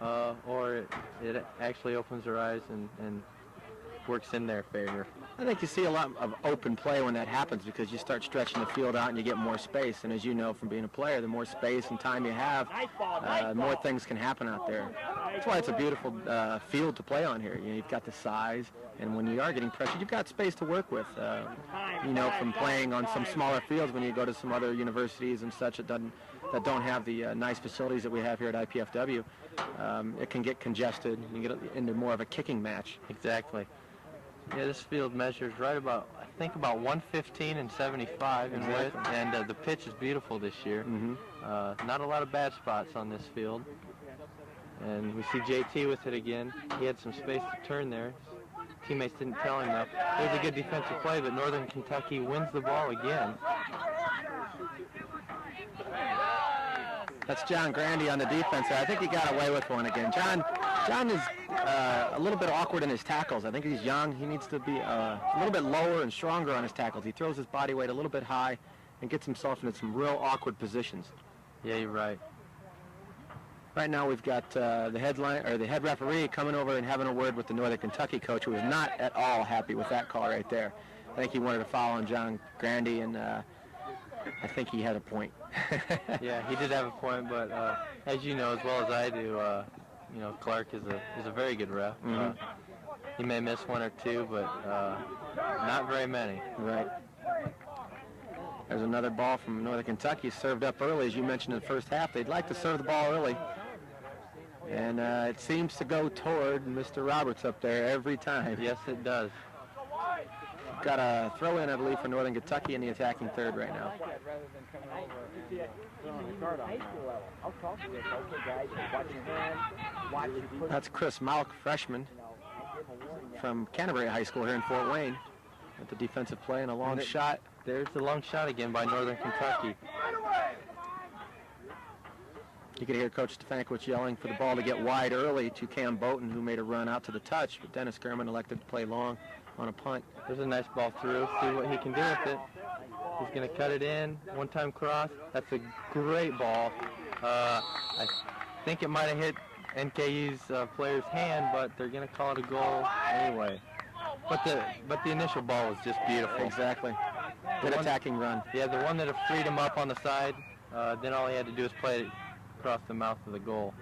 or it actually opens their eyes and works in their favor? I think you see a lot of open play when that happens because you start stretching the field out and you get more space. And as you know from being a player, the more space and time you have, more things can happen out there. That's why it's a beautiful field to play on here. You know, you've got the size, and when you are getting pressured, you've got space to work with. You know, from playing on some smaller fields when you go to some other universities and such that don't have the nice facilities that we have here at IPFW, it can get congested and you get into more of a kicking match. Exactly. Yeah, this field measures right about, I think about 115 and 75 in width, and the pitch is beautiful this year. Not a lot of bad spots on this field. And we see JT with it again. He had some space to turn there. Teammates didn't tell him that. It was a good defensive play, but Northern Kentucky wins the ball again. That's John Grandy on the defense. I think he got away with one again. John is a little bit awkward in his tackles. I think he's young. He needs to be a little bit lower and stronger on his tackles. He throws his body weight a little bit high and gets himself into some real awkward positions. Yeah, you're right. Right now we've got the head referee coming over and having a word with the Northern Kentucky coach, who is not at all happy with that call right there. I think he wanted to foul on John Grandy, and I think he had a point. Yeah, he did have a point, but as you know as well as I do, you know, Clark is a very good ref. He may miss one or two, but not very many. Right. There's another ball from Northern Kentucky, served up early, as you mentioned in the first half. They'd like to serve the ball early, and it seems to go toward Mr. Roberts up there every time. Yes, it does. Got a throw in, I believe, for Northern Kentucky in the attacking third right now. That's Chris Malk, freshman from Canterbury High School here in Fort Wayne, at the defensive play and a long shot. There's the long shot again by Northern Kentucky. You could hear Coach Stefankiewicz yelling for the ball to get wide early to Cam Bowton, who made a run out to the touch, but Dennis Skerman elected to play long on a punt. There's a nice ball through. See what he can do with it. He's going to cut it in. One-time cross. That's a great ball. I think it might have hit NKU's player's hand, but they're going to call it a goal anyway. But the initial ball was just beautiful. Exactly. Good attacking run. Yeah, the one that freed him up on the side, then all he had to do was play it across the mouth of the goal.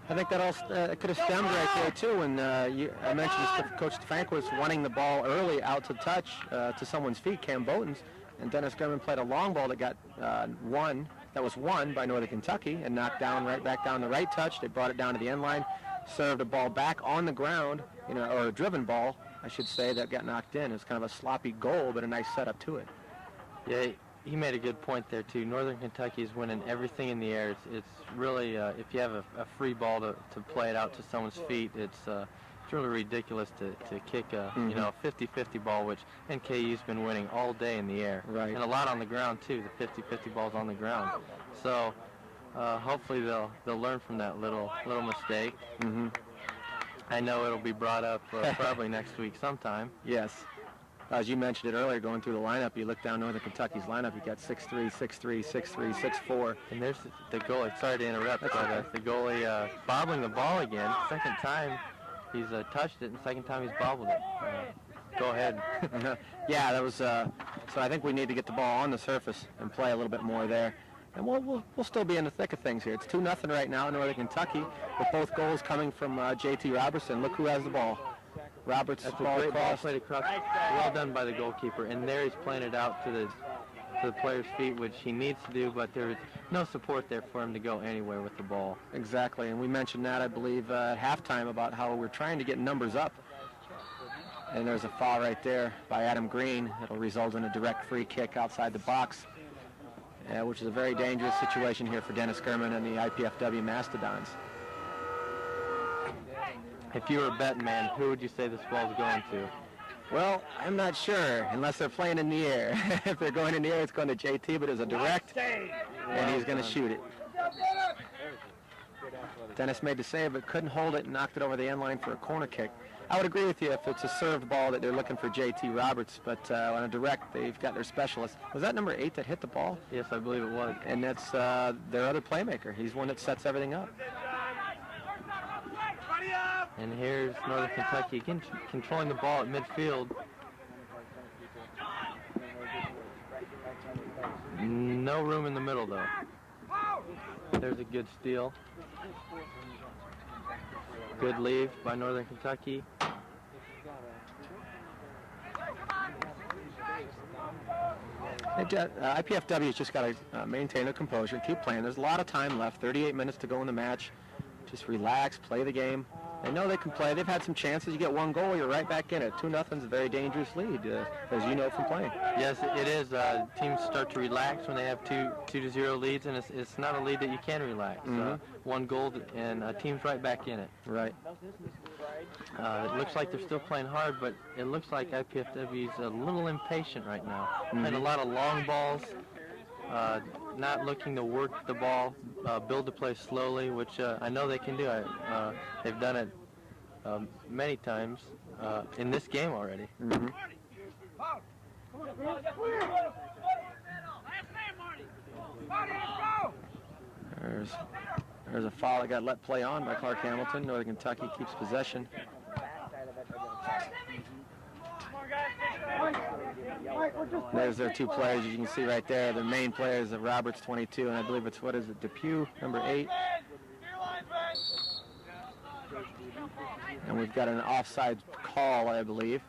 I think that all could have stemmed right there, too, when I mentioned Coach Stefankiewicz wanting the ball early out to touch to someone's feet, Cam Bowton's, and Dennis Skerman played a long ball that got won by Northern Kentucky and knocked down right back down the right touch. They brought it down to the end line, served a ball back on the ground, or a driven ball, I should say, that got knocked in. It was kind of a sloppy goal, but a nice setup to it. Yeah, he made a good point there, too. Northern Kentucky is winning everything in the air. It's really, if you have a free ball to play it out to someone's feet, it's really ridiculous to kick a 50-50 ball, which NKU's been winning all day in the air. Right. And a lot on the ground, too, the 50-50 balls on the ground. So hopefully they'll learn from that little mistake. I know it'll be brought up probably next week sometime. Yes. As you mentioned it earlier, going through the lineup, you look down Northern Kentucky's lineup, you got 6'3", 6'3", 6'3", 6'4". And there's the goalie. Sorry to interrupt, but the goalie bobbling the ball again. Second time he's touched it, and second time he's bobbled it. Go ahead. Yeah, that was. So I think we need to get the ball on the surface and play a little bit more there. And we'll still be in the thick of things here. It's 2-0 right now in Northern Kentucky, with both goals coming from J.T. Robertson. Look who has the ball. Roberts. That's a great ball played across. Well done by the goalkeeper. And there he's playing it out to the player's feet, which he needs to do, but there's no support there for him to go anywhere with the ball. Exactly, and we mentioned that, I believe, at halftime about how we're trying to get numbers up. And there's a foul right there by Adam Green. It'll result in a direct free kick outside the box. which is a very dangerous situation here for Dennis German and the IPFW Mastodons. If you were a betting man, who would you say this ball's going to? Well, I'm not sure, unless they're playing in the air. If they're going in the air, it's going to JT, but it's a direct, and he's going to shoot it. Dennis made the save, but couldn't hold it and knocked it over the end line for a corner kick. I would agree with you if it's a served ball that they're looking for JT Roberts, but on a direct, they've got their specialist. Was that number 8 that hit the ball? Yes, I believe it was. And that's their other playmaker. He's one that sets everything up. And here's Northern Kentucky again controlling the ball at midfield. No room in the middle, though. There's a good steal. Good leave by Northern Kentucky. IPFW's just got to maintain their composure, keep playing. There's a lot of time left, 38 minutes to go in the match. Just relax, play the game. They know they can play. They've had some chances. You get one goal, you're right back in it. 2-0 is a very dangerous lead, as you know from playing. Yes, it is. Teams start to relax when they have 2-0 leads, and it's not a lead that you can relax. One goal, and a team's right back in it. Right. It looks like they're still playing hard, but it looks like IPFW is a little impatient right now. Playing a lot of long balls, not looking to work the ball, build the play slowly, which I know they can do. They've done it many times in this game already. There's a foul that got let play on by Clark Hamilton. Northern Kentucky keeps possession. There's their two players, you can see right there. The main players of Roberts, 22, and I believe it's, Depew, number 8. And we've got an offside call, I believe.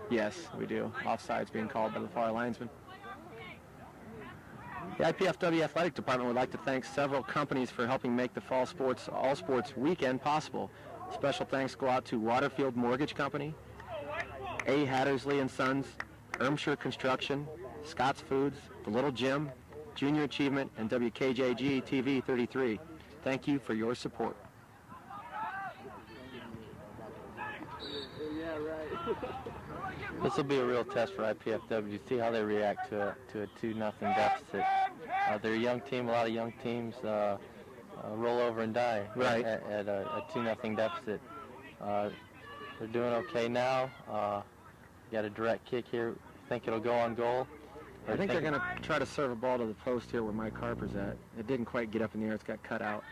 Yes, we do. Offside's being called by the far linesman. The IPFW Athletic Department would like to thank several companies for helping make the Fall Sports All Sports Weekend possible. Special thanks go out to Waterfield Mortgage Company, A. Hattersley & Sons, Ermshire Construction, Scott's Foods, The Little Gym, Junior Achievement, and WKJG TV 33. Thank you for your support. This will be a real test for IPFW. See how they react to a 2-0 deficit. They're a young team. A lot of young teams roll over and die at a 2-0 deficit. They're doing okay now. Got a direct kick here. Think it'll go on goal. I think they're going to try to serve a ball to the post here where Mike Harper's at. It didn't quite get up in the air. It's got cut out.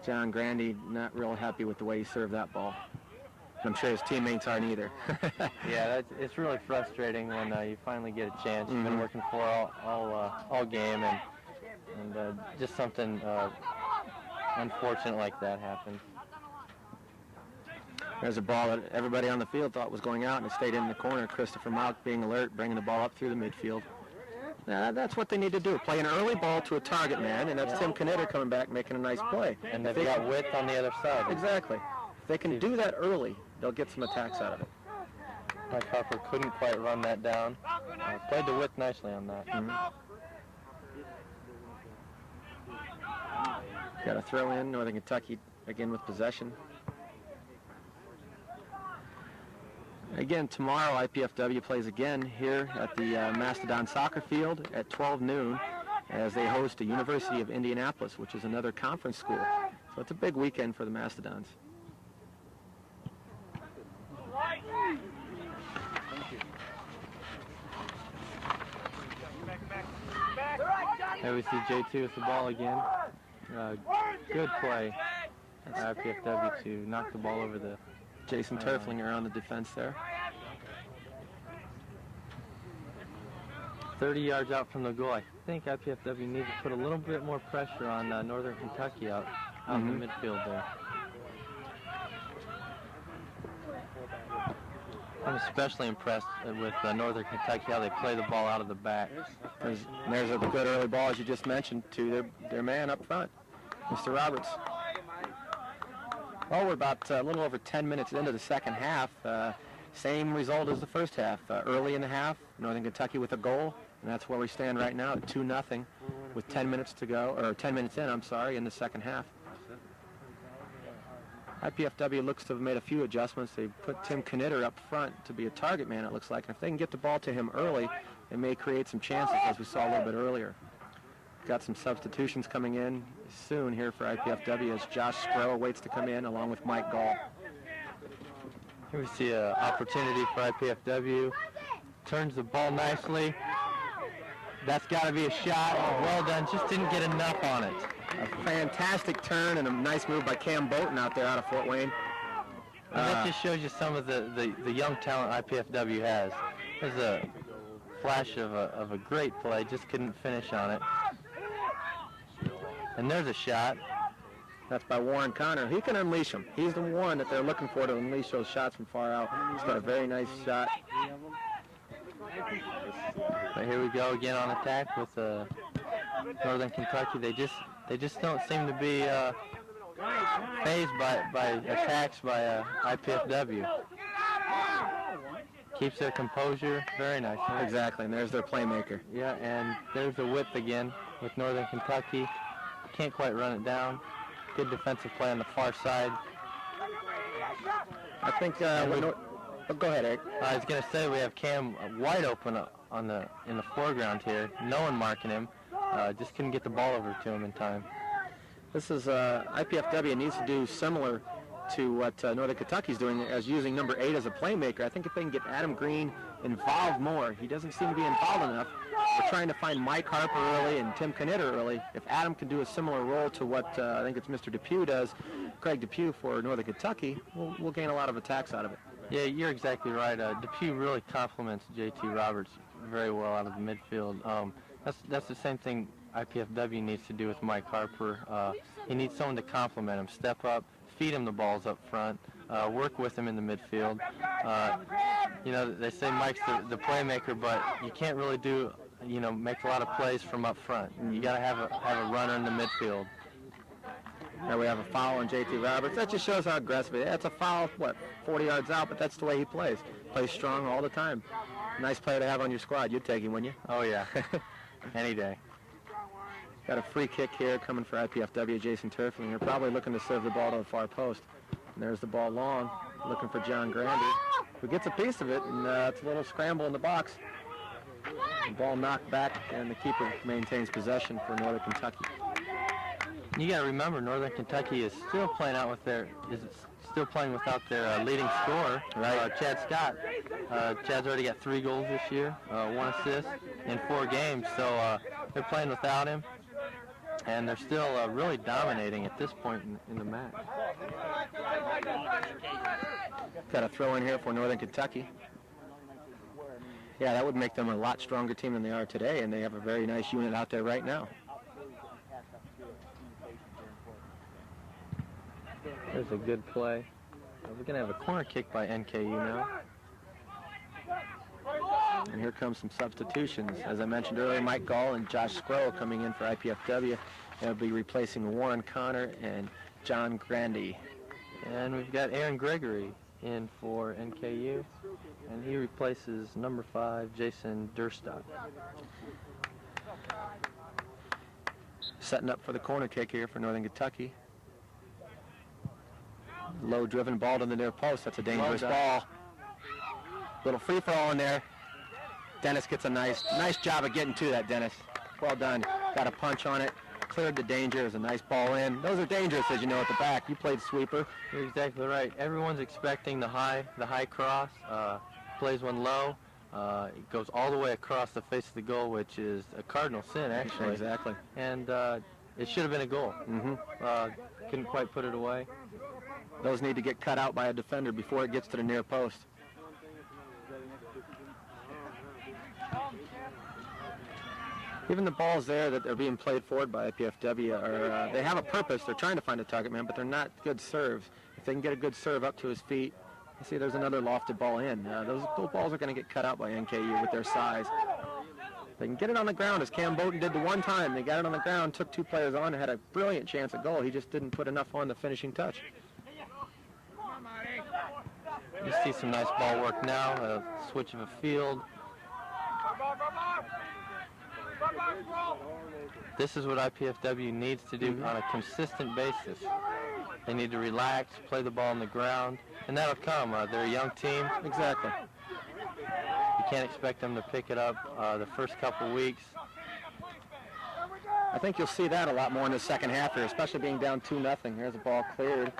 John Grandy not real happy with the way he served that ball. I'm sure his teammates aren't either. Yeah, it's really frustrating when you finally get a chance. You've been working for all game, and just something unfortunate like that happened. There's a ball that everybody on the field thought was going out, and it stayed in the corner. Christopher Mauck being alert, bringing the ball up through the midfield. That's what they need to do. Play an early ball to a target man, and that's Tim Knitter coming back making a nice play. And they've got width on the other side. Exactly. If they can do that early, they'll get some attacks out of it. Mike Harper couldn't quite run that down. Played the width nicely on that. Got a throw in. Northern Kentucky again with possession. Again, tomorrow IPFW plays again here at the Mastodon soccer field at 12 noon as they host the University of Indianapolis, which is another conference school. So it's a big weekend for the Mastodons. There we see J2 with the ball again. Good play at IPFW to knock the ball over the... Jason Turflinger on the defense there. 30 yards out from the goal. I think IPFW needs to put a little bit more pressure on Northern Kentucky out in the midfield there. I'm especially impressed with Northern Kentucky, how they play the ball out of the back. There's a good early ball, as you just mentioned, to their man up front, Mr. Roberts. Well, we're about a little over 10 minutes into the second half. Same result as the first half. Early in the half, Northern Kentucky with a goal, and that's where we stand right now at 2-0 with 10 minutes to go, or 10 minutes in, I'm sorry, in the second half. IPFW looks to have made a few adjustments. They put Tim Knitter up front to be a target man, it looks like. And if they can get the ball to him early, it may create some chances, as we saw a little bit earlier. Got some substitutions coming in soon here for IPFW as Josh Skro waits to come in along with Mike Gall. Here we see an opportunity for IPFW. Turns the ball nicely. That's got to be a shot. Well done. Just didn't get enough on it. A fantastic turn and a nice move by Cam Bowden out there out of Fort Wayne. And that just shows you some of the young talent IPFW has. There's a flash of a great play. Just couldn't finish on it. And there's a shot. That's by Warren Connor. He can unleash them. He's the one that they're looking for to unleash those shots from far out. He's got a very nice shot. But here we go again on attack with Northern Kentucky. They just don't seem to be phased by attacks by IPFW. Keeps their composure. Very nice. Exactly, and there's their playmaker. Yeah, and there's the whip again with Northern Kentucky. Can't quite run it down. Good defensive play on the far side. I think go ahead, Eric. I was going to say we have Cam wide open in the foreground here. No one marking him. Just couldn't get the ball over to him in time. This is IPFW needs to do similar to what Northern Kentucky's doing as using number 8 as a playmaker. I think if they can get Adam Green involved more, he doesn't seem to be involved enough. We're trying to find Mike Harper early and Tim Knitter early. If Adam can do a similar role to what I think it's Mr. Depew does, Craig Depew for Northern Kentucky, we'll gain a lot of attacks out of it. Yeah, you're exactly right. Depew really complements J.T. Roberts very well out of the midfield. That's the same thing IPFW needs to do with Mike Harper. He needs someone to complement him, step up, feed him the balls up front, work with him in the midfield. They say Mike's the playmaker, but you can't really make a lot of plays from up front. You got to have a runner in the midfield. Now we have a foul on J.T. Roberts. That just shows how aggressive he is. That's a foul, 40 yards out, but that's the way he plays. Plays strong all the time. Nice player to have on your squad. You'd take him, wouldn't you? Oh, yeah. Any day. Got a free kick here coming for IPFW, Jason Turfling. They're probably looking to serve the ball to the far post. And there's the ball long, looking for John Grandy, who gets a piece of it, and it's a little scramble in the box. The ball knocked back, and the keeper maintains possession for Northern Kentucky. You got to remember, Northern Kentucky is still playing without their leading scorer, Chad Scott. Chad's already got 3 goals this year, 1 assist in 4 games, so they're playing without him, and they're still really dominating at this point in the match. Got a throw in here for Northern Kentucky. Yeah, that would make them a lot stronger team than they are today, and they have a very nice unit out there right now. There's a good play. We're going to have a corner kick by NKU now. And here comes some substitutions. As I mentioned earlier, Mike Gall and Josh Skro coming in for IPFW. They'll be replacing Warren Connor and John Grandy. And we've got Aaron Gregory in for NKU, and he replaces number 5, Jason Durstock. Setting up for the corner kick here for Northern Kentucky. Low driven ball to the near post. That's a dangerous ball. Little free throw in there. Dennis gets a nice job of getting to that, Dennis. Well done. Got a punch on it. Cleared the danger. It was a nice ball in. Those are dangerous, as you know, at the back. You played sweeper. You're exactly right. Everyone's expecting the high cross. Plays one low. It goes all the way across the face of the goal, which is a cardinal sin, actually. Exactly. And it should have been a goal. Couldn't quite put it away. Those need to get cut out by a defender before it gets to the near post. Even the balls there that are being played forward by IPFW they have a purpose. They're trying to find a target man, but they're not good serves. If they can get a good serve up to his feet, you see there's another lofted ball in. Those balls are going to get cut out by NKU with their size. They can get it on the ground, as Cam Bowden did the one time. They got it on the ground, took 2 players on, and had a brilliant chance at goal. He just didn't put enough on the finishing touch. You see some nice ball work now, a switch of a field. This is what IPFW needs to do on a consistent basis. They need to relax, play the ball on the ground, and that'll come. They're a young team. Exactly. You can't expect them to pick it up the first couple weeks. I think you'll see that a lot more in the second half here, especially being down 2-0. Here's a ball cleared,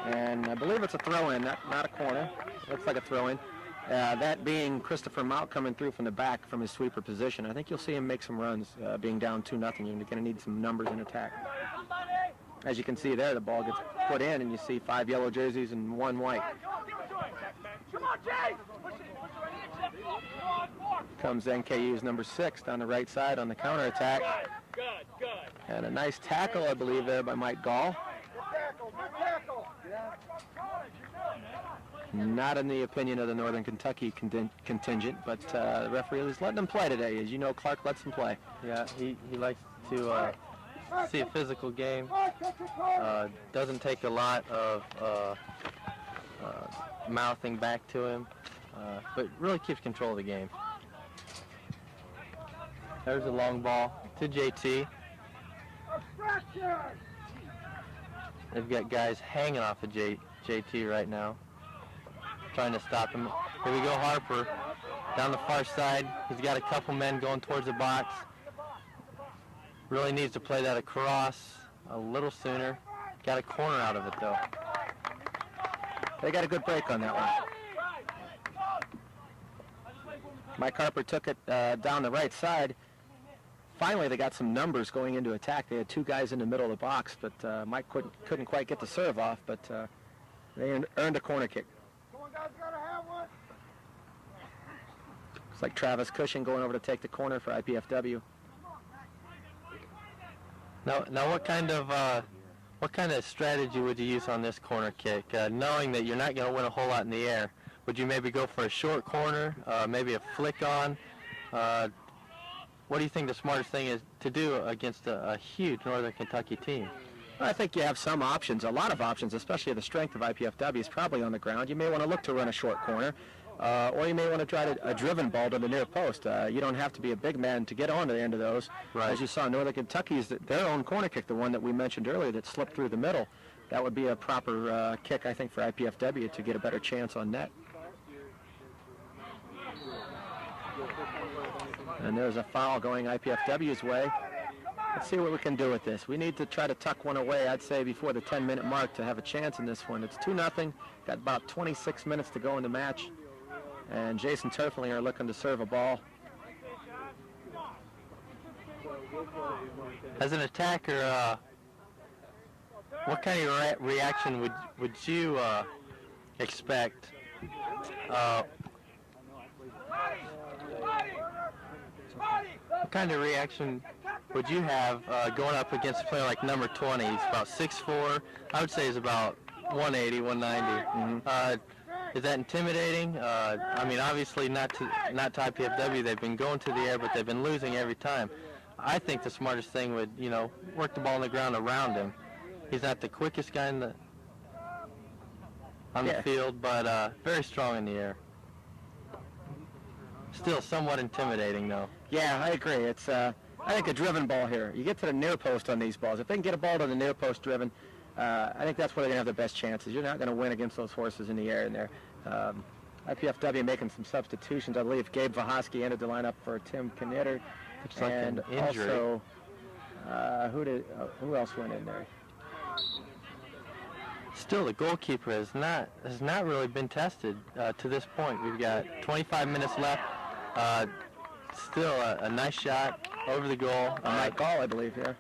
and I believe it's a throw-in, not a corner. Looks like a throw-in. That being Christopher Mount coming through from the back from his sweeper position. I think you'll see him make some runs being down 2-0. You're going to need some numbers in attack. As you can see there, the ball gets put in, and you see 5 yellow jerseys and 1 white. Comes NKU's number 6 down the right side on the counterattack. And a nice tackle, I believe, there by Mike Gall. Not in the opinion of the Northern Kentucky contingent, but the referee is letting them play today. As you know, Clark lets them play. Yeah, he likes to see a physical game. Doesn't take a lot of mouthing back to him, but really keeps control of the game. There's a long ball to JT. They've got guys hanging off of JT right now, trying to stop him. Here we go, Harper down the far side. He's got a couple men going towards the box. Really needs to play that across a little sooner. Got a corner out of it, though. They got a good break on that one. Mike Harper took it down the right side. Finally, they got some numbers going into attack. They had 2 guys in the middle of the box, but Mike couldn't quite get the serve off, but they earned a corner kick. Looks like Travis Cushing going over to take the corner for IPFW. Now, what kind of strategy would you use on this corner kick? Knowing that you're not going to win a whole lot in the air, would you maybe go for a short corner, maybe a flick on? What do you think the smartest thing is to do against a huge Northern Kentucky team? I think you have some options, a lot of options, especially the strength of IPFW is probably on the ground. You may want to look to run a short corner, or you may want to try a driven ball to the near post. You don't have to be a big man to get on to the end of those. Right. As you saw, Northern Kentucky's their own corner kick, the one that we mentioned earlier that slipped through the middle, that would be a proper kick, I think, for IPFW to get a better chance on net. And there's a foul going IPFW's way. Let's see what we can do with this. We need to try to tuck one away, I'd say, before the 10-minute mark to have a chance in this one. It's 2-0. Got about 26 minutes to go in the match. And Jason Turflinger looking to serve a ball. As an attacker, what kind of reaction would you expect? What kind of reaction would you have going up against a player like number 20? He's about 6'4". I would say he's about 180, 190. Is that intimidating? I mean, obviously not to IPFW. They've been going to the air, but they've been losing every time. I think the smartest thing would, work the ball on the ground around him. He's not the quickest guy on the field, but very strong in the air. Still somewhat intimidating, though. Yeah, I agree. It's, I think, a driven ball here. You get to the near post on these balls. If they can get a ball to the near post driven, I think that's where they're going to have the best chances. You're not going to win against those horses in the air in there. IPFW making some substitutions. I believe Gabe Vahoski entered the lineup for Tim Knitter. And also, who else went in there? Still, the goalkeeper has not really been tested to this point. We've got 25 minutes left. Still a nice shot over the goal. Mike Gall, I believe, here.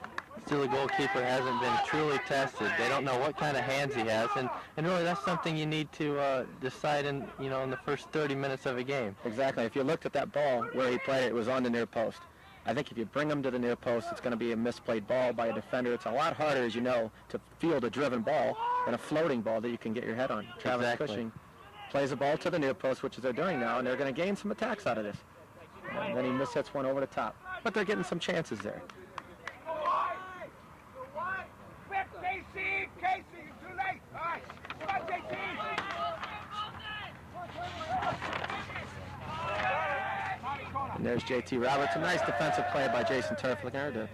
Still, the goalkeeper hasn't been truly tested. They don't know what kind of hands he has, and really that's something you need to decide in the first 30 minutes of a game. Exactly. If you looked at that ball where he played it was on the near post. I think if you bring him to the near post, it's going to be a misplayed ball by a defender. It's a lot harder, as you know, to field a driven ball than a floating ball that you can get your head on. Travis Cushing plays a ball to the near post, which is they're doing now, and they're going to gain some attacks out of this. And then he mishits one over the top. But they're getting some chances there. Casey, too late. All right, come on, JT. And there's JT Roberts. A nice defensive play by Jason Turflinger to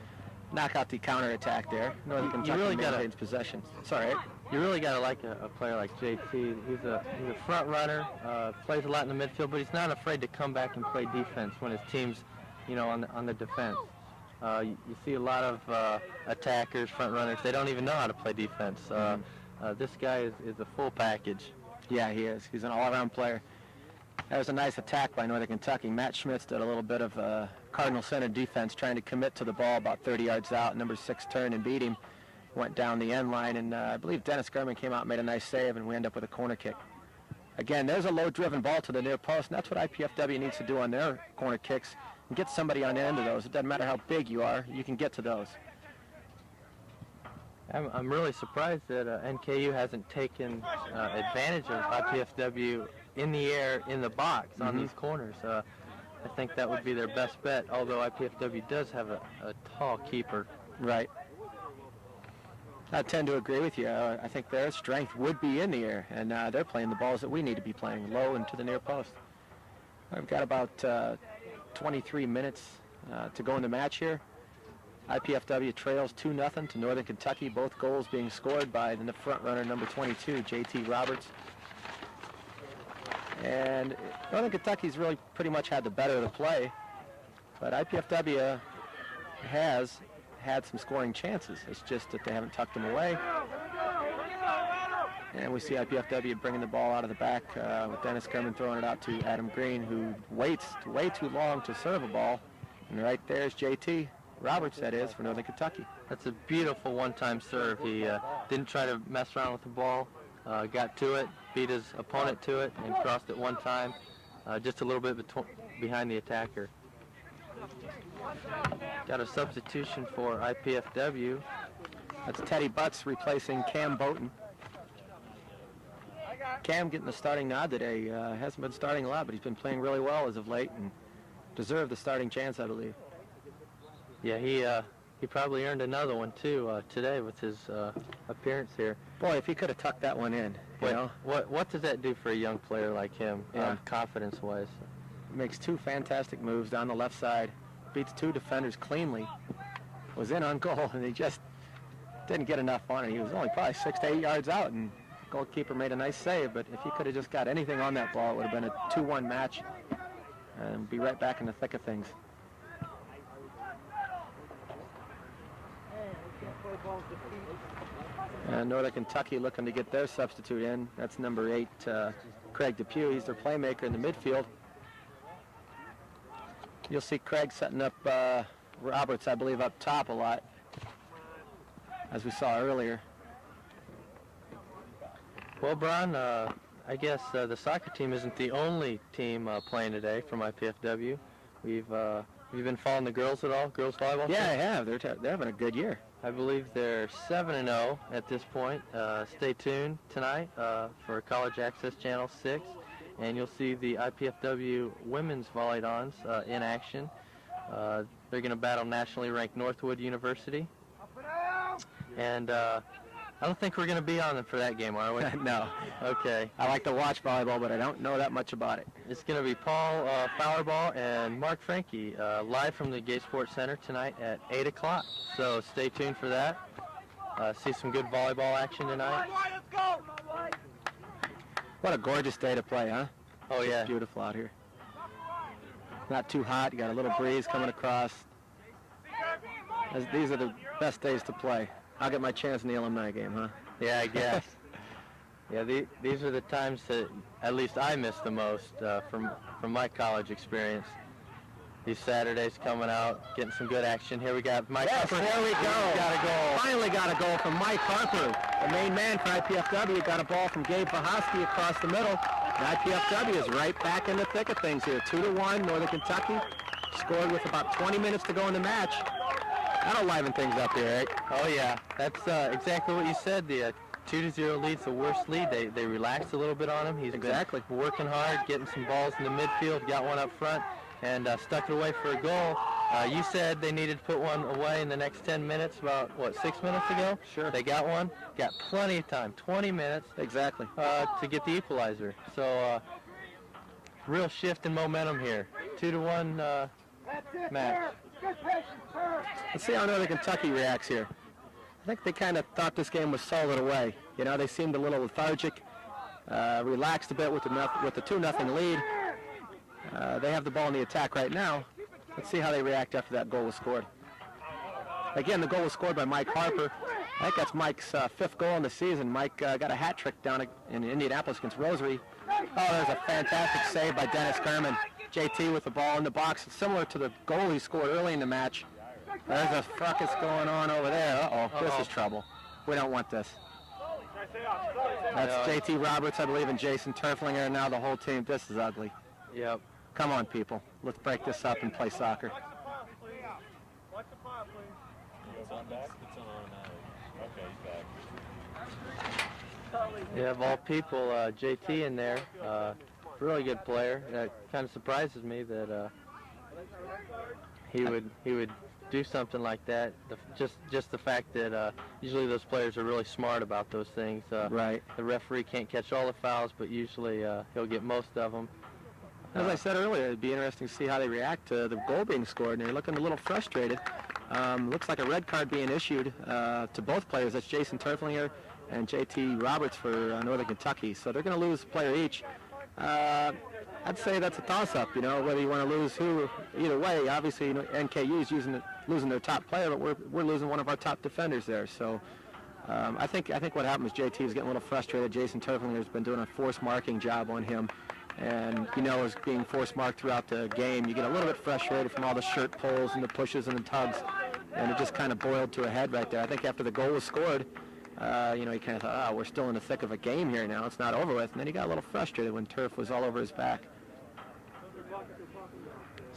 knock out the counterattack there. Northern Kentucky really maintains possession. Sorry. You really got to like a player like JT. He's a front runner, plays a lot in the midfield, but he's not afraid to come back and play defense when his team's, on the defense. You see a lot of attackers, front runners. They don't even know how to play defense. This guy is a full package. Yeah, he is. He's an all-around player. That was a nice attack by Northern Kentucky. Matt Schmitz did a little bit of Cardinal center defense, trying to commit to the ball about 30 yards out. Number 6 turned and beat him. Went down the end line, and I believe Dennis Gurman came out and made a nice save, and we end up with a corner kick. Again, there's a low-driven ball to the near post, and that's what IPFW needs to do on their corner kicks, and get somebody on the end of those. It doesn't matter how big you are, you can get to those. I'm really surprised that NKU hasn't taken advantage of IPFW in the air, in the box, on these corners. I think that would be their best bet, although IPFW does have a tall keeper. Right. I tend to agree with you. I think their strength would be in the air, and they're playing the balls that we need to be playing, low and to the near post. We've got about 23 minutes to go in the match here. IPFW trails 2-0 to Northern Kentucky, both goals being scored by the front runner, number 22, JT Roberts. And Northern Kentucky's really pretty much had the better of the play, but IPFW has had some scoring chances. It's just that they haven't tucked them away. And we see IPFW bringing the ball out of the back with Dennis Gurman throwing it out to Adam Green, who waits way too long to serve a ball. And right there's JT Roberts, that is, for Northern Kentucky. That's a beautiful one-time serve. He didn't try to mess around with the ball, got to it, beat his opponent to it, and crossed it one time, just a little bit behind the attacker. Got a substitution for IPFW. That's Teddy Butts replacing Cam Boughton. Cam getting the starting nod today. Hasn't been starting a lot, but he's been playing really well as of late and deserved the starting chance, I believe. Yeah, he probably earned another one too today with his appearance here. Boy, if he could have tucked that one in, you know. What does that do for a young player like him, confidence-wise? Makes 2 fantastic moves down the left side, beats 2 defenders cleanly, was in on goal, and he just didn't get enough on it. He was only probably 6 to 8 yards out, and goalkeeper made a nice save, but if he could have just got anything on that ball, it would have been a 2-1 match and be right back in the thick of things. And Northern Kentucky looking to get their substitute in. That's number 8, Craig Depew. He's their playmaker in the midfield. You'll see Craig setting up Roberts, I believe, up top a lot, as we saw earlier. Well, Brian, I guess the soccer team isn't the only team playing today from IPFW. We've been following the girls at all, girls volleyball team? Yeah, I have. They're having a good year. I believe they're 7-0 at this point. Stay tuned tonight for College Access Channel 6, and you'll see the IPFW women's Mastodons in action. They're going to battle nationally ranked Northwood University. And I don't think we're going to be on them for that game, are we? No. Okay. I like to watch volleyball, but I don't know that much about it. It's going to be Paul Fowlerball and Mark Franke live from the Gate Sports Center tonight at 8 o'clock. So stay tuned for that. See some good volleyball action tonight. What a gorgeous day to play, huh? Oh, yeah. It's beautiful out here. Not too hot. You got a little breeze coming across. These are the best days to play. I'll get my chance in the alumni game, huh? Yeah, I guess. Yeah, these are the times that at least I miss the most from my college experience. These Saturdays coming out, getting some good action. Here we got Mike Harper. There we go. Got a goal. Finally got a goal from Mike Harper. The main man for IPFW got a ball from Gabe Vahoski across the middle. And IPFW is right back in the thick of things here. 2-1, Northern Kentucky. Scored with about 20 minutes to go in the match. That'll liven things up here, Eric. Oh, yeah. That's exactly what you said. The 2-0 lead's the worst lead. They relaxed a little bit on him. He's exactly been working hard, getting some balls in the midfield, got one up front, and stuck it away for a goal. You said they needed to put one away in the next 10 minutes, about, 6 minutes ago? Sure. They got one. Got plenty of time, 20 minutes. Exactly. To get the equalizer. So, real shift in momentum here. 2-1 match. Let's see how Northern Kentucky reacts here. I think they kind of thought this game was salted away. You know, they seemed a little lethargic, relaxed a bit with the 2-0 lead. They have the ball in the attack right now. Let's see how they react after that goal was scored. Again, the goal was scored by Mike Harper. I think that's Mike's 5th goal in the season. Mike got a hat trick down in Indianapolis against Rosary. Oh, there's a fantastic save by Dennis Kerman. JT with the ball in the box. It's similar to the goal he scored early in the match. There's a fracas going on over there. Uh-oh, this is trouble. We don't want this. That's JT Roberts, I believe, and Jason Turflinger, and now the whole team. This is ugly. Yep. Come on, people. Let's break this up and play soccer. You have all people, JT in there, really good player. That kind of surprises me that he would do something like that. Just the fact that usually those players are really smart about those things. Right. The referee can't catch all the fouls, but usually he'll get most of them. As I said earlier, it'd be interesting to see how they react to the goal being scored, and they're looking a little frustrated. Looks like a red card being issued to both players. That's Jason Turflinger and JT Roberts for Northern Kentucky. So they're going to lose a player each. I'd say that's a toss-up, you know, whether you want to lose who. Either way, obviously, you know, NKU is losing their top player, but we're losing one of our top defenders there. So I think what happened was JT is getting a little frustrated. Jason Turflinger's been doing a force marking job on him. And, you know, as being force marked throughout the game, you get a little bit frustrated from all the shirt pulls and the pushes and the tugs. And it just kind of boiled to a head right there. I think after the goal was scored, you know, he kind of thought, we're still in the thick of a game here now. It's not over with. And then he got a little frustrated when Turf was all over his back.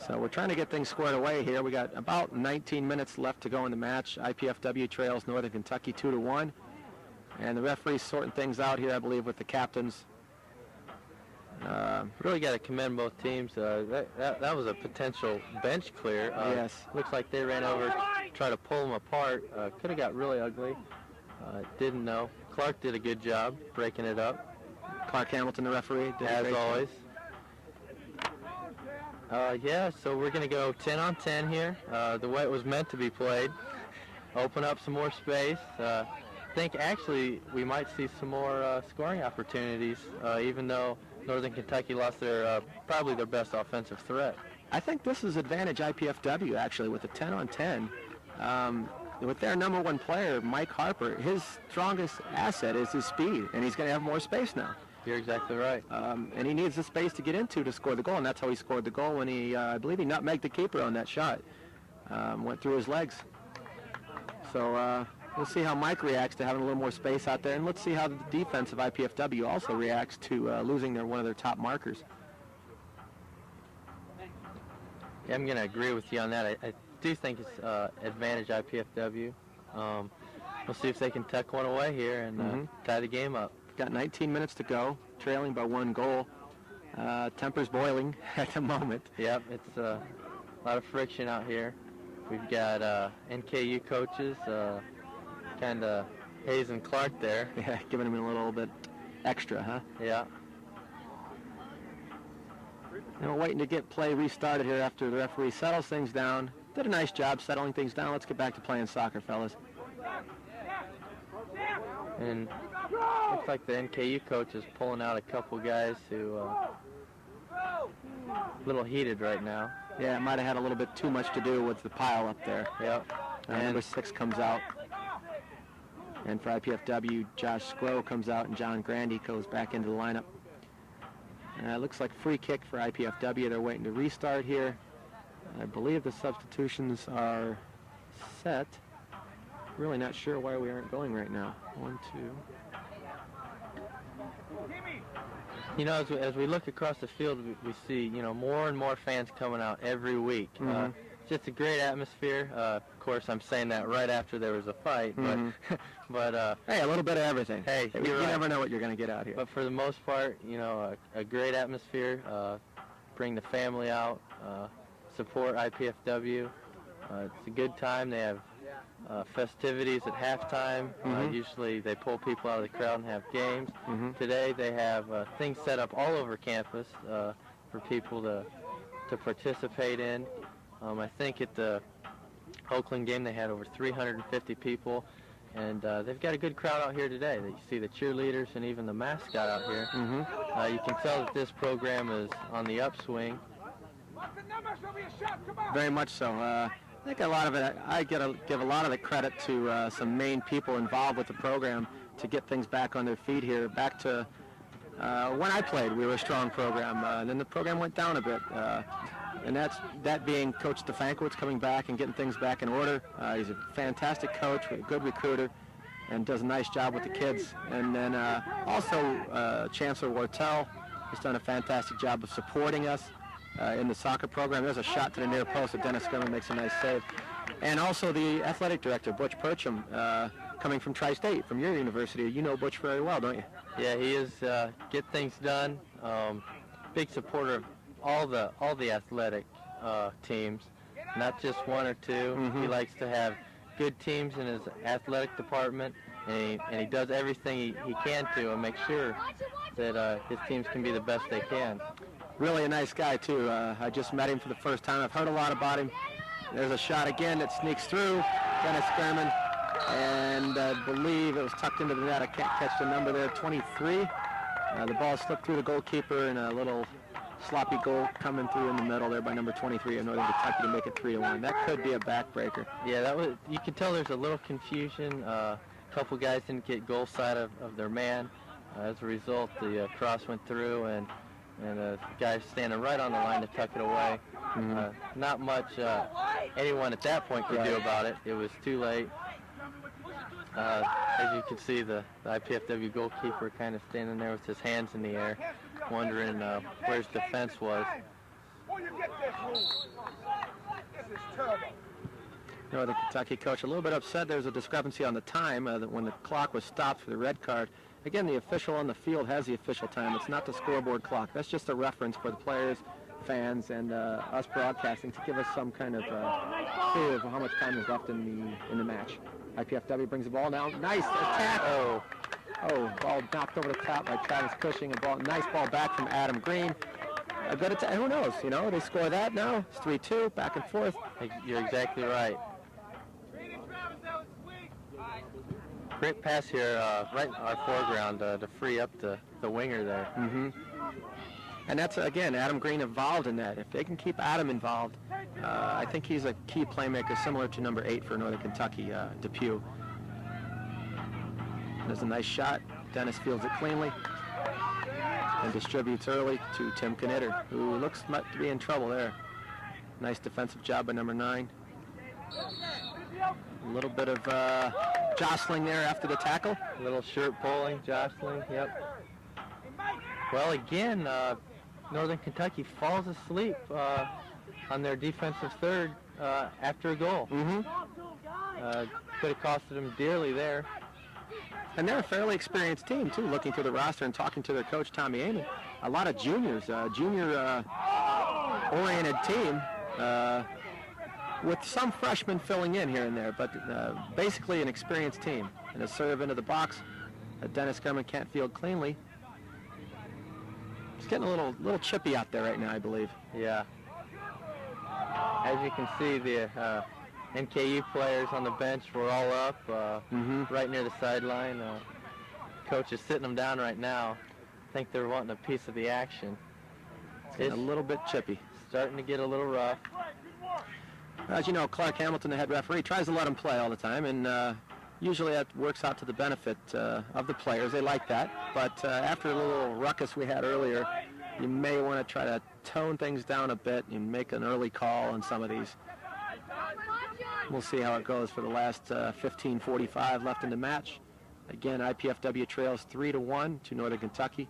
So we're trying to get things squared away here. We got about 19 minutes left to go in the match. IPFW trails Northern Kentucky 2-1. And the referee's sorting things out here, I believe, with the captains. Really got to commend both teams. That was a potential bench clear. Yes. Looks like they ran over to try to pull them apart. Could have got really ugly. Didn't know. Clark did a good job breaking it up. Clark Hamilton, the referee, did as always. Yeah, so we're going to go 10 on 10 here. The way it was meant to be played. Open up some more space. I think actually we might see some more scoring opportunities, even though Northern Kentucky lost probably their best offensive threat. I think this is advantage IPFW, actually, with the 10 on 10. With their number one player, Mike Harper, his strongest asset is his speed, and he's going to have more space now. You're exactly right. And he needs the space to get into to score the goal, and that's how he scored the goal when he, I believe he nutmegged the keeper on that shot. Went through his legs. So we'll see how Mike reacts to having a little more space out there, and let's see how the defense of IPFW also reacts to losing one of their top markers. Yeah, I'm going to agree with you on that. I do think it's advantage IPFW. We'll see if they can tuck one away here and tie the game up. Got 19 minutes to go, trailing by 1 goal. Temper's boiling at the moment. Yep, it's a lot of friction out here. We've got NKU coaches, kind of Hayes and Clark there. Yeah, giving him a little bit extra, huh? Yeah. And we're waiting to get play restarted here after the referee settles things down. Did a nice job settling things down. Let's get back to playing soccer, fellas. And looks like the NKU coach is pulling out a couple guys who a little heated right now. Yeah, it might have had a little bit too much to do with the pile up there. Yep. And number 6 comes out. And for IPFW, Josh Scrow comes out and John Grandy goes back into the lineup. It looks like free kick for IPFW. They're waiting to restart here. I believe the substitutions are set. Really not sure why we aren't going right now. 1, 2. You know, as we look across the field, we see, you know, more and more fans coming out every week. It's just a great atmosphere. Of course, I'm saying that right after there was a fight, but hey, a little bit of everything. Hey, you never know what you're going to get out here. But for the most part, you know, a great atmosphere. Bring the family out. Support IPFW. It's a good time. They have festivities at halftime. Usually they pull people out of the crowd and have games. Today they have things set up all over campus for people to participate in. I think at the Oakland game they had over 350 people, and they've got a good crowd out here today. You see the cheerleaders and even the mascot out here. You can tell that this program is on the upswing. Very much so. I think a lot of it, I give a lot of the credit to some main people involved with the program to get things back on their feet here. Back to when I played, we were a strong program. And then the program went down a bit. And that being Coach Stefankowitz coming back and getting things back in order. He's a fantastic coach, a good recruiter, and does a nice job with the kids. And then also Chancellor Wartell has done a fantastic job of supporting us in the soccer program. There's a shot to the near post that Dennis Skerman makes a nice save. And also the athletic director, Butch Percham, coming from Tri-State, from your university. You know Butch very well, don't you? Yeah, he is get things done. Big supporter of all the athletic teams, not just one or two. He likes to have good teams in his athletic department, and he does everything he can to make sure that his teams can be the best they can. Really a nice guy, too. I just met him for the first time. I've heard a lot about him. There's a shot again that sneaks through. Dennis Skerman, and I believe it was tucked into the net. I can't catch the number there, 23. The ball slipped through the goalkeeper, and a little sloppy goal coming through in the middle there by number 23 of Northern Kentucky to make it 3-1. That could be a backbreaker. Yeah, you can tell there's a little confusion. A couple guys didn't get goal side of their man. As a result, the cross went through, and the guy standing right on the line to tuck it away. Not much anyone at that point could do about it. It was too late. As you can see, the IPFW goalkeeper kind of standing there with his hands in the air, wondering where his defense was. Northern Kentucky coach a little bit upset. There's a discrepancy on the time when the clock was stopped for the red card. Again, the official on the field has the official time. It's not the scoreboard clock. That's just a reference for the players, fans, and us broadcasting to give us some kind of clue of how much time is left in the match. IPFW brings the ball down. Nice attack. Oh, ball knocked over the top by Travis Cushing. Nice ball back from Adam Green. A good attack. Who knows? You know, they score that now. It's 3-2, back and forth. You're exactly right. Great pass here, right in our foreground to free up the winger there. And that's, again, Adam Green involved in that. If they can keep Adam involved, I think he's a key playmaker similar to number 8 for Northern Kentucky, Depew. There's a nice shot. Dennis fields it cleanly and distributes early to Tim Knitter, who looks to be in trouble there. Nice defensive job by number 9. A little bit of jostling there after the tackle. A little shirt pulling, jostling, yep. Well, again, Northern Kentucky falls asleep on their defensive third after a goal. Could have costed them dearly there. And they're a fairly experienced team, too, looking through the roster and talking to their coach, Tommy Amon. A lot of juniors, junior-oriented team, with some freshmen filling in here and there, but basically an experienced team. And a serve into the box that Dennis Skerman can't field cleanly. It's getting a little chippy out there right now, I believe. Yeah. As you can see, the NKU players on the bench were all up right near the sideline. Coach is sitting them down right now. I think they're wanting a piece of the action. It's a little bit chippy. Starting to get a little rough. As you know, Clark Hamilton, the head referee, tries to let them play all the time, and usually that works out to the benefit of the players. They like that. But after the little ruckus we had earlier, you may want to try to tone things down a bit and make an early call on some of these. We'll see how it goes for the last 15:45 left in the match. Again, IPFW trails 3-1 to Northern Kentucky.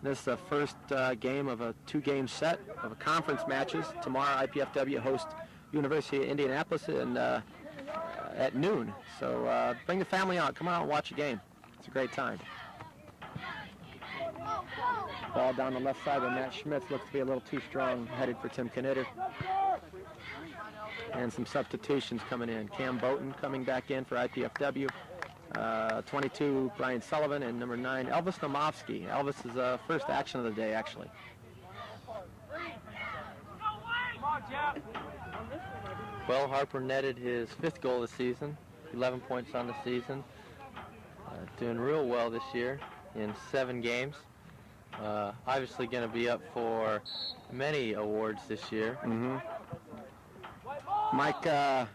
This is the first game of a 2-game set of conference matches. Tomorrow, IPFW hosts University of Indianapolis at noon. So bring the family out. Come out and watch a game. It's a great time. Ball down the left side, and Matt Schmitz looks to be a little too strong, headed for Tim Knitter. And some substitutions coming in. Cam Boughton coming back in for IPFW. 22, Brian Sullivan, and number 9, Elvis Nomovsky. Elvis is first action of the day, actually. Well, Harper netted his 5th goal of the season, 11 points on the season. Doing real well this year in 7 games. Obviously going to be up for many awards this year. Mike, down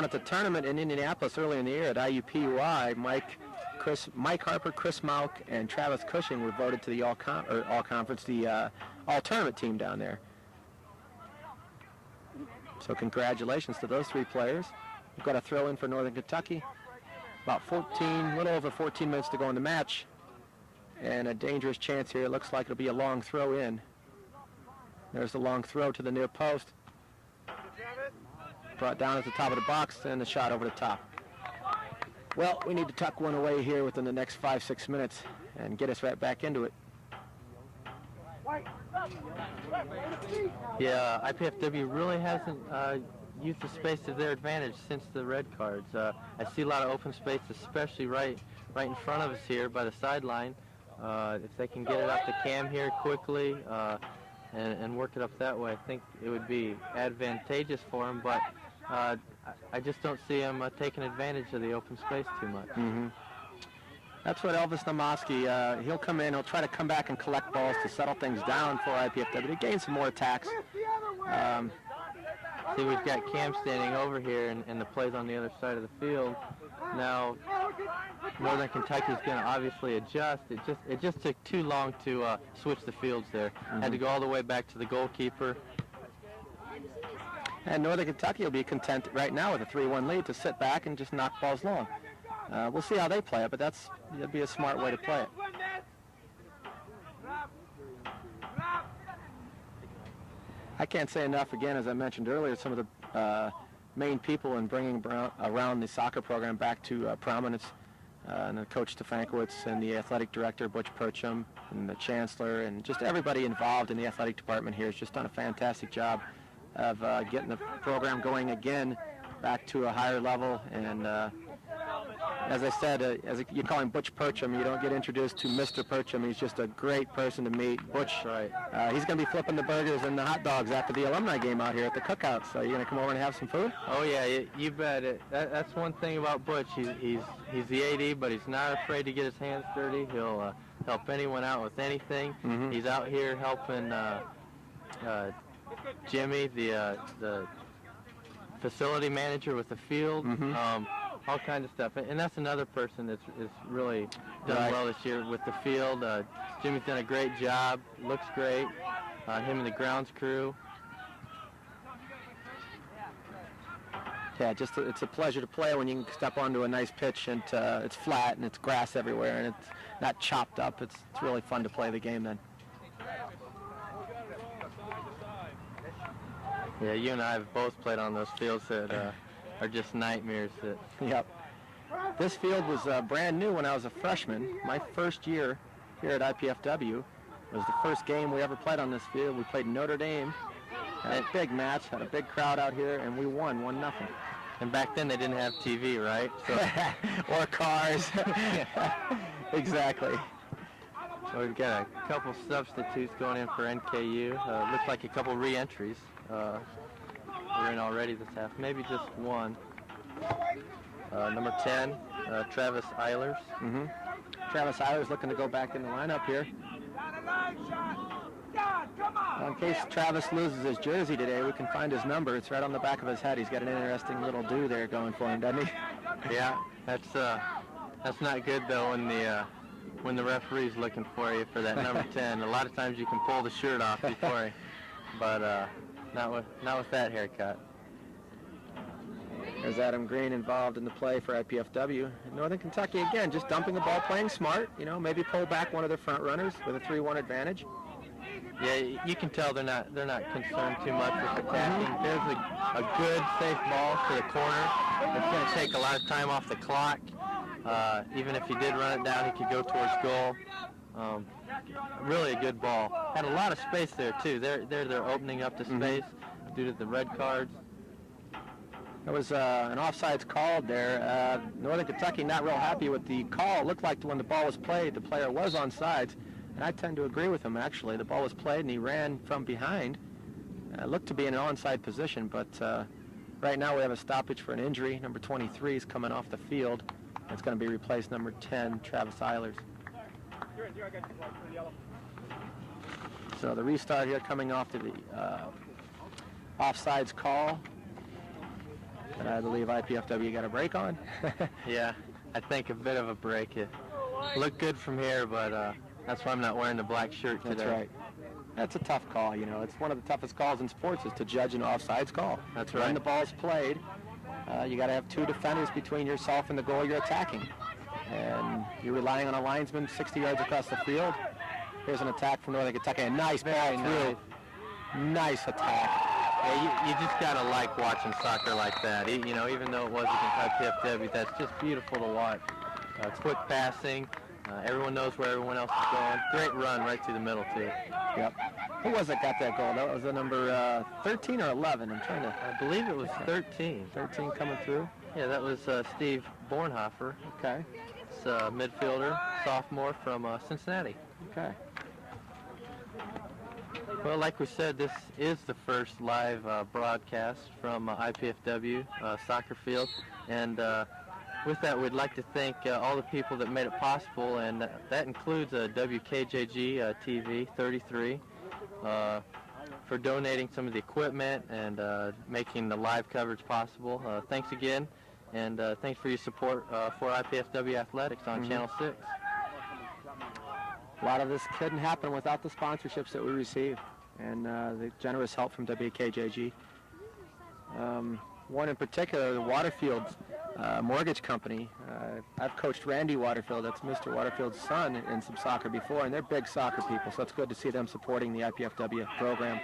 at the tournament in Indianapolis early in the year at IUPUI, Mike Harper, Chris Mauk, and Travis Cushing were voted to the all-conference, the all-tournament team down there. So congratulations to those 3 players. We've got a throw in for Northern Kentucky. About little over 14 minutes to go in the match. And a dangerous chance here. It looks like it'll be a long throw in. There's the long throw to the near post. Brought down at the top of the box, and the shot over the top. Well, we need to tuck one away here within the next 5-6 minutes and get us right back into it. Yeah, IPFW really hasn't used the space to their advantage since the red cards. I see a lot of open space, especially right in front of us here by the sideline. If they can get it up the cam here quickly and work it up that way, I think it would be advantageous for them, but I just don't see them taking advantage of the open space too much. That's what Elvis Namoski, he'll come in, he'll try to come back and collect balls to settle things down for IPFW to gain some more attacks. See, we've got Cam standing over here, and the play's on the other side of the field. Now, Northern Kentucky is going to obviously adjust. It just took too long to switch the fields there. Had to go all the way back to the goalkeeper. And Northern Kentucky will be content right now with a 3-1 lead to sit back and just knock balls long. We'll see how they play it, but that'd be a smart way to play it. I can't say enough, again, as I mentioned earlier, some of the main people in bringing around the soccer program back to prominence, and the coach Stefankowitz and the athletic director Butch Percham and the chancellor and just everybody involved in the athletic department here has just done a fantastic job of getting the program going again back to a higher level. And as I said, you call him Butch Percham, you don't get introduced to Mr. Percham. He's just a great person to meet. Butch, he's going to be flipping the burgers and the hot dogs after the alumni game out here at the cookout. So you're going to come over and have some food? Oh yeah, you bet. That's one thing about Butch. He's the AD, but he's not afraid to get his hands dirty. He'll help anyone out with anything. He's out here helping Jimmy, the facility manager, with the field. All kinds of stuff, and that's another person that's really done well this year with the field. Jimmy's done a great job, looks great. Him and the grounds crew. Yeah, it's a pleasure to play when you can step onto a nice pitch and it's flat and it's grass everywhere and it's not chopped up. It's really fun to play the game then. Yeah, you and I have both played on those fields that are just nightmares. Yep. This field was brand new when I was a freshman. My first year here at IPFW was the first game we ever played on this field. We played Notre Dame. Had a big match, had a big crowd out here, and we won 1-0. And back then they didn't have TV, right? So or cars. Exactly. So we've got a couple substitutes going in for NKU. Looks like a couple re-entries. We're in already this half, maybe just one. Number 10, Travis Eilers. Travis Eilers looking to go back in the lineup here. Well, in case Travis loses his jersey today, we can find his number. It's right on the back of his head. He's got an interesting little do there going for him, doesn't he? Yeah, that's not good though when the referee's looking for you for that number 10. A lot of times you can pull the shirt off before he, but not with that haircut. There's Adam Green involved in the play for IPFW. Northern Kentucky, again, just dumping the ball, playing smart. You know, maybe pull back one of their front runners with a 3-1 advantage. Yeah, you can tell they're not concerned too much with attacking. There's a good, safe ball to the corner. It's going to take a lot of time off the clock. Even if he did run it down, he could go towards goal. Really a good ball. Had a lot of space there too. They're opening up the space due to the red cards. There was an offsides called there. Northern Kentucky not real happy with the call. It looked like when the ball was played, the player was onside. And I tend to agree with him, actually. The ball was played, and he ran from behind. looked to be in an onside position, but right now we have a stoppage for an injury. Number 23 is coming off the field. It's going to be replaced number 10, Travis Eilers. So the restart here coming off to the offsides call. And I believe IPFW got a break on. Yeah, I think a bit of a break. It looked good from here, but that's why I'm not wearing the black shirt today. That's right. That's a tough call, you know. It's one of the toughest calls in sports is to judge an offsides call. That's right. When the ball's played, you got to have 2 defenders between yourself and the goal you're attacking. And you're relying on a linesman 60 yards across the field. Here's an attack from Northern Kentucky. A nice ball through. Nice attack. Yeah, you just got to like watching soccer like that. You know, even though it was against IPFW, that's just beautiful to watch. Quick passing. Everyone knows where everyone else is going. Great run right through the middle, too. Yep. Who was it got that goal? That was the number 13 or 11? I'm trying to... I believe it was 13. 13 coming through? Yeah, that was Steve Bornhofer. Okay. It's a midfielder, sophomore from Cincinnati. Okay. Well, like we said, this is the first live broadcast from IPFW soccer field. And with that, we'd like to thank all the people that made it possible, and that includes WKJG TV 33 for donating some of the equipment and making the live coverage possible. Thanks again, and thanks for your support for IPFW Athletics on Channel 6. A lot of this couldn't happen without the sponsorships that we receive and the generous help from WKJG. One in particular, the Waterfield Mortgage Company. I've coached Randy Waterfield, that's Mr. Waterfield's son, in some soccer before, and they're big soccer people, so it's good to see them supporting the IPFW program,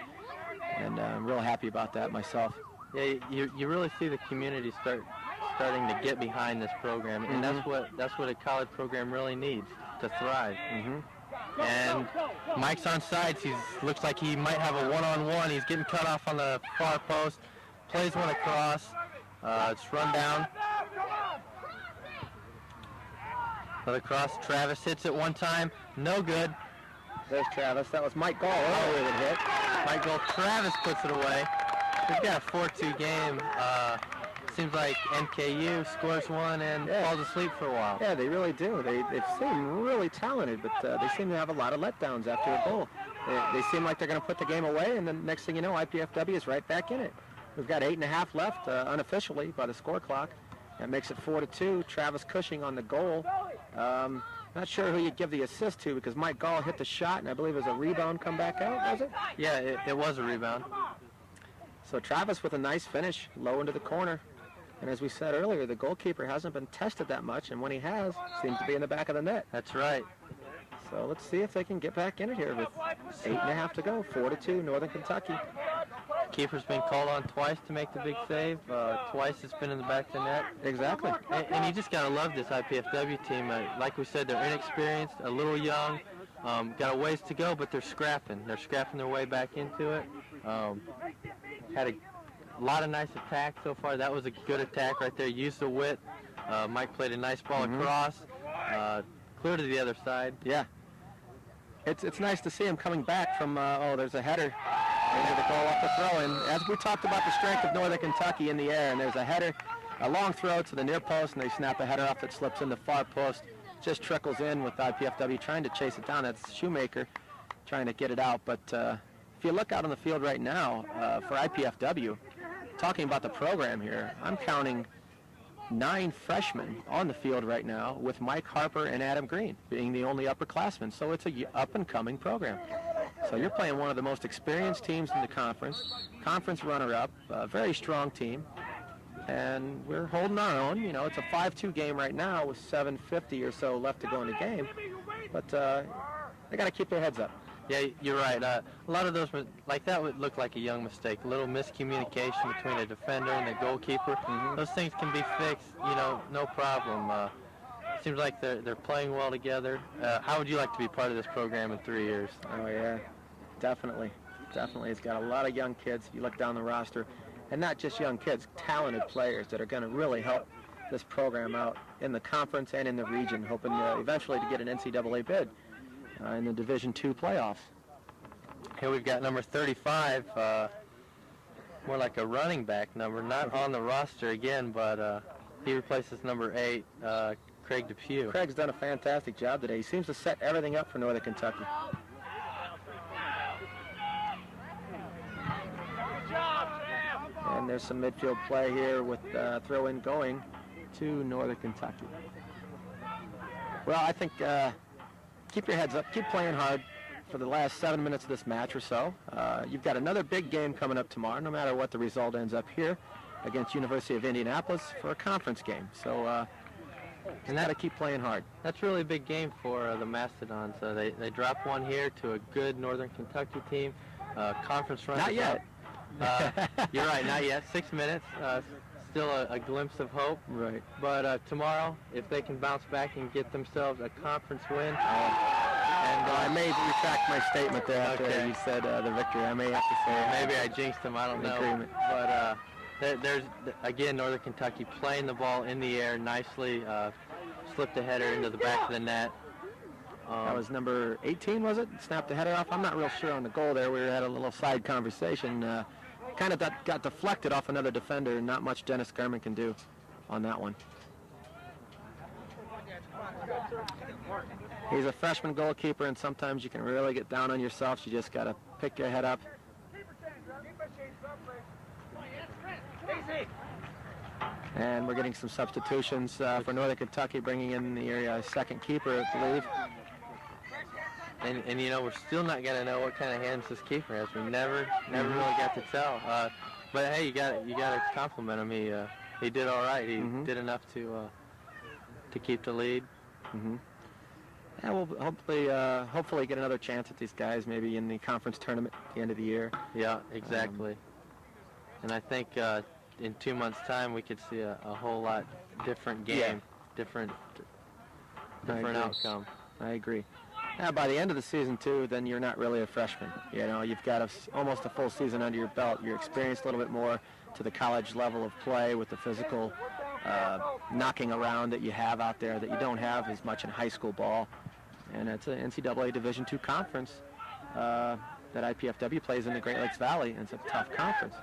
and I'm real happy about that myself. Yeah, you really see the community starting to get behind this program, and that's what a college program really needs to thrive. And Mike's on sides. He looks like he might have a one-on-one. He's getting cut off on the far post. Plays one across. It's run down. Another cross. Travis hits it one time. No good. There's Travis. That was Mike Gall earlier that hit. Mike Gall. Travis puts it away. We've got a 4-2 game. Seems like NKU scores one and falls asleep for a while. Yeah, they really do. They seem really talented, but they seem to have a lot of letdowns after a goal. They seem like they're going to put the game away, and then next thing you know, IPFW is right back in it. We've got 8.5 left unofficially by the score clock. That makes it 4-2. Travis Cushing on the goal. Not sure who you'd give the assist to because Mike Gall hit the shot, and I believe it was a rebound come back out, was it? Yeah, it was a rebound. So Travis with a nice finish, low into the corner. And as we said earlier, the goalkeeper hasn't been tested that much, and when he has, seems to be in the back of the net. That's right. So let's see if they can get back in it here with 8.5 to go. 4-2, Northern Kentucky. Keeper's been called on twice to make the big save. Twice it's been in the back of the net. Exactly. And you just got to love this IPFW team. Like we said, they're inexperienced, a little young, got a ways to go, but they're scrapping. They're scrapping their way back into it. Had a lot of nice attacks so far. That was a good attack right there. Used the width. Mike played a nice ball across. Clear to the other side. Yeah. It's nice to see him coming back from, there's a header into the goal off the throw. And as we talked about the strength of Northern Kentucky in the air, and there's a header, a long throw to the near post, and they snap a header off that slips in the far post. Just trickles in with IPFW trying to chase it down. That's Shoemaker trying to get it out. But if you look out on the field right now for IPFW, talking about the program here, I'm counting 9 freshmen on the field right now, with Mike Harper and Adam Green being the only upperclassmen. So it's a up-and-coming program. So you're playing one of the most experienced teams in the conference runner-up, a very strong team, and we're holding our own. You know, it's a 5-2 game right now with 7:50 or so left to go in the game, but they got to keep their heads up. Yeah, you're right. A lot of those, like that would look like a young mistake. A little miscommunication between a defender and the goalkeeper. Those things can be fixed, you know, no problem. Seems like they're playing well together. How would you like to be part of this program in 3 years? Oh, yeah, definitely. Definitely. It's got a lot of young kids. You look down the roster, and not just young kids, talented players that are going to really help this program out in the conference and in the region, hoping eventually to get an NCAA bid in the Division II playoffs. Here we've got number 35, more like a running back number, not on the roster again, but he replaces number 8, Craig Depew. Craig's done a fantastic job today. He seems to set everything up for Northern Kentucky. And there's some midfield play here with throw-in going to Northern Kentucky. Well, I think keep your heads up, keep playing hard for the last 7 minutes of this match or so. You've got another big game coming up tomorrow, no matter what the result ends up here, against University of Indianapolis for a conference game. So you got to keep playing hard. That's really a big game for the Mastodons. They drop one here to a good Northern Kentucky team. Conference run. Not yet. You're right, not yet. 6 minutes. Still a glimpse of hope. Right. But tomorrow, if they can bounce back and get themselves a conference win. I may retract my statement there after you said the victory. I may have to say maybe I jinxed them. I don't know. Agreement. But there's, again, Northern Kentucky playing the ball in the air nicely. Slipped a header into the back of the net. That was number 18, was it? Snapped the header off. I'm not real sure on the goal there. We had a little side conversation. Kind of got deflected off another defender. Not much Dennis Garman can do on that one. He's a freshman goalkeeper, and sometimes you can really get down on yourself. You just got to pick your head up. And we're getting some substitutions for Northern Kentucky, bringing in the second keeper, I believe. And you know, we're still not going to know what kind of hands this keeper has. We never really got to tell. But hey, you got to compliment him. He did all right. He did enough to keep the lead. Yeah, we'll hopefully get another chance at these guys, maybe in the conference tournament at the end of the year. Yeah, exactly. And I think in 2 months' time we could see a whole lot different game, different outcome. I agree. Now, by the end of the season, too, then you're not really a freshman. You know, you've got almost a full season under your belt. You're experienced a little bit more to the college level of play with the physical knocking around that you have out there that you don't have as much in high school ball. And it's an NCAA Division II conference that IPFW plays in the Great Lakes Valley, and it's a tough conference.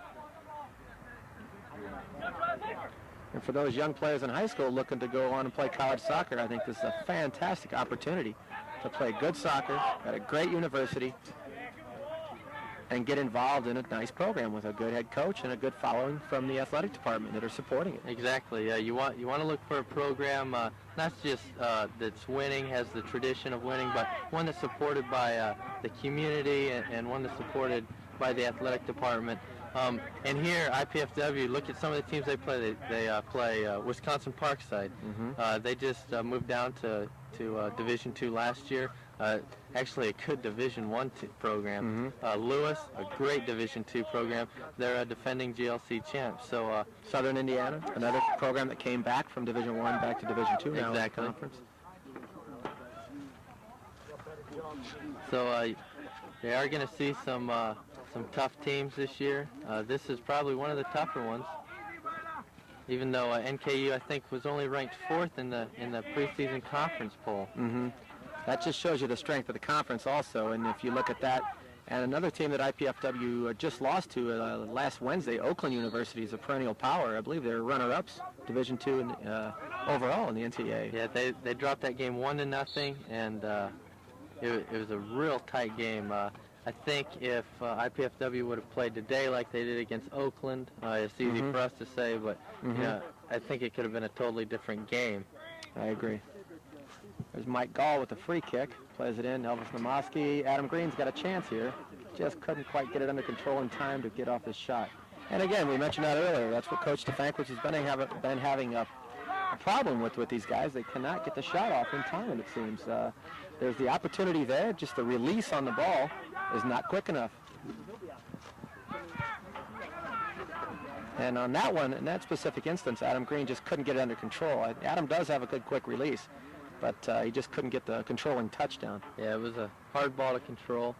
And for those young players in high school looking to go on and play college soccer, I think this is a fantastic opportunity to play good soccer at a great university and get involved in a nice program with a good head coach and a good following from the athletic department that are supporting it. Exactly. You want to look for a program not just that's winning, has the tradition of winning, but one that's supported by the community and one that's supported by the athletic department. And here, IPFW, look at some of the teams they play. They play Wisconsin Parkside. They just moved down to Division II last year. Actually, a good Division I program. Lewis, a great Division II program. They're a defending GLC champs. So Southern Indiana, another program that came back from Division I back to Division II now. Exactly. In the conference. So they are going to see some tough teams this year. This is probably one of the tougher ones. Even though NKU, I think, was only ranked 4th in the preseason conference poll. That just shows you the strength of the conference also. And if you look at that, and another team that IPFW just lost to last Wednesday, Oakland University is a perennial power. I believe they're runner-ups, Division II overall in the NCAA. Yeah, they dropped that game 1-0, and it was a real tight game. I think if IPFW would have played today like they did against Oakland, it's easy for us to say, but you know, I think it could have been a totally different game. I agree. There's Mike Gall with a free kick. Plays it in. Elvis Namoski. Adam Green's got a chance here. Just couldn't quite get it under control in time to get off his shot. And again, we mentioned that earlier. That's what Coach Stefankiewicz has been having a problem with these guys. They cannot get the shot off in time, it seems. There's the opportunity there. Just the release on the ball is not quick enough. And on that one, in that specific instance, Adam Green just couldn't get it under control. Adam does have a good quick release, but he just couldn't get the controlling touchdown. Yeah, it was a hard ball to control.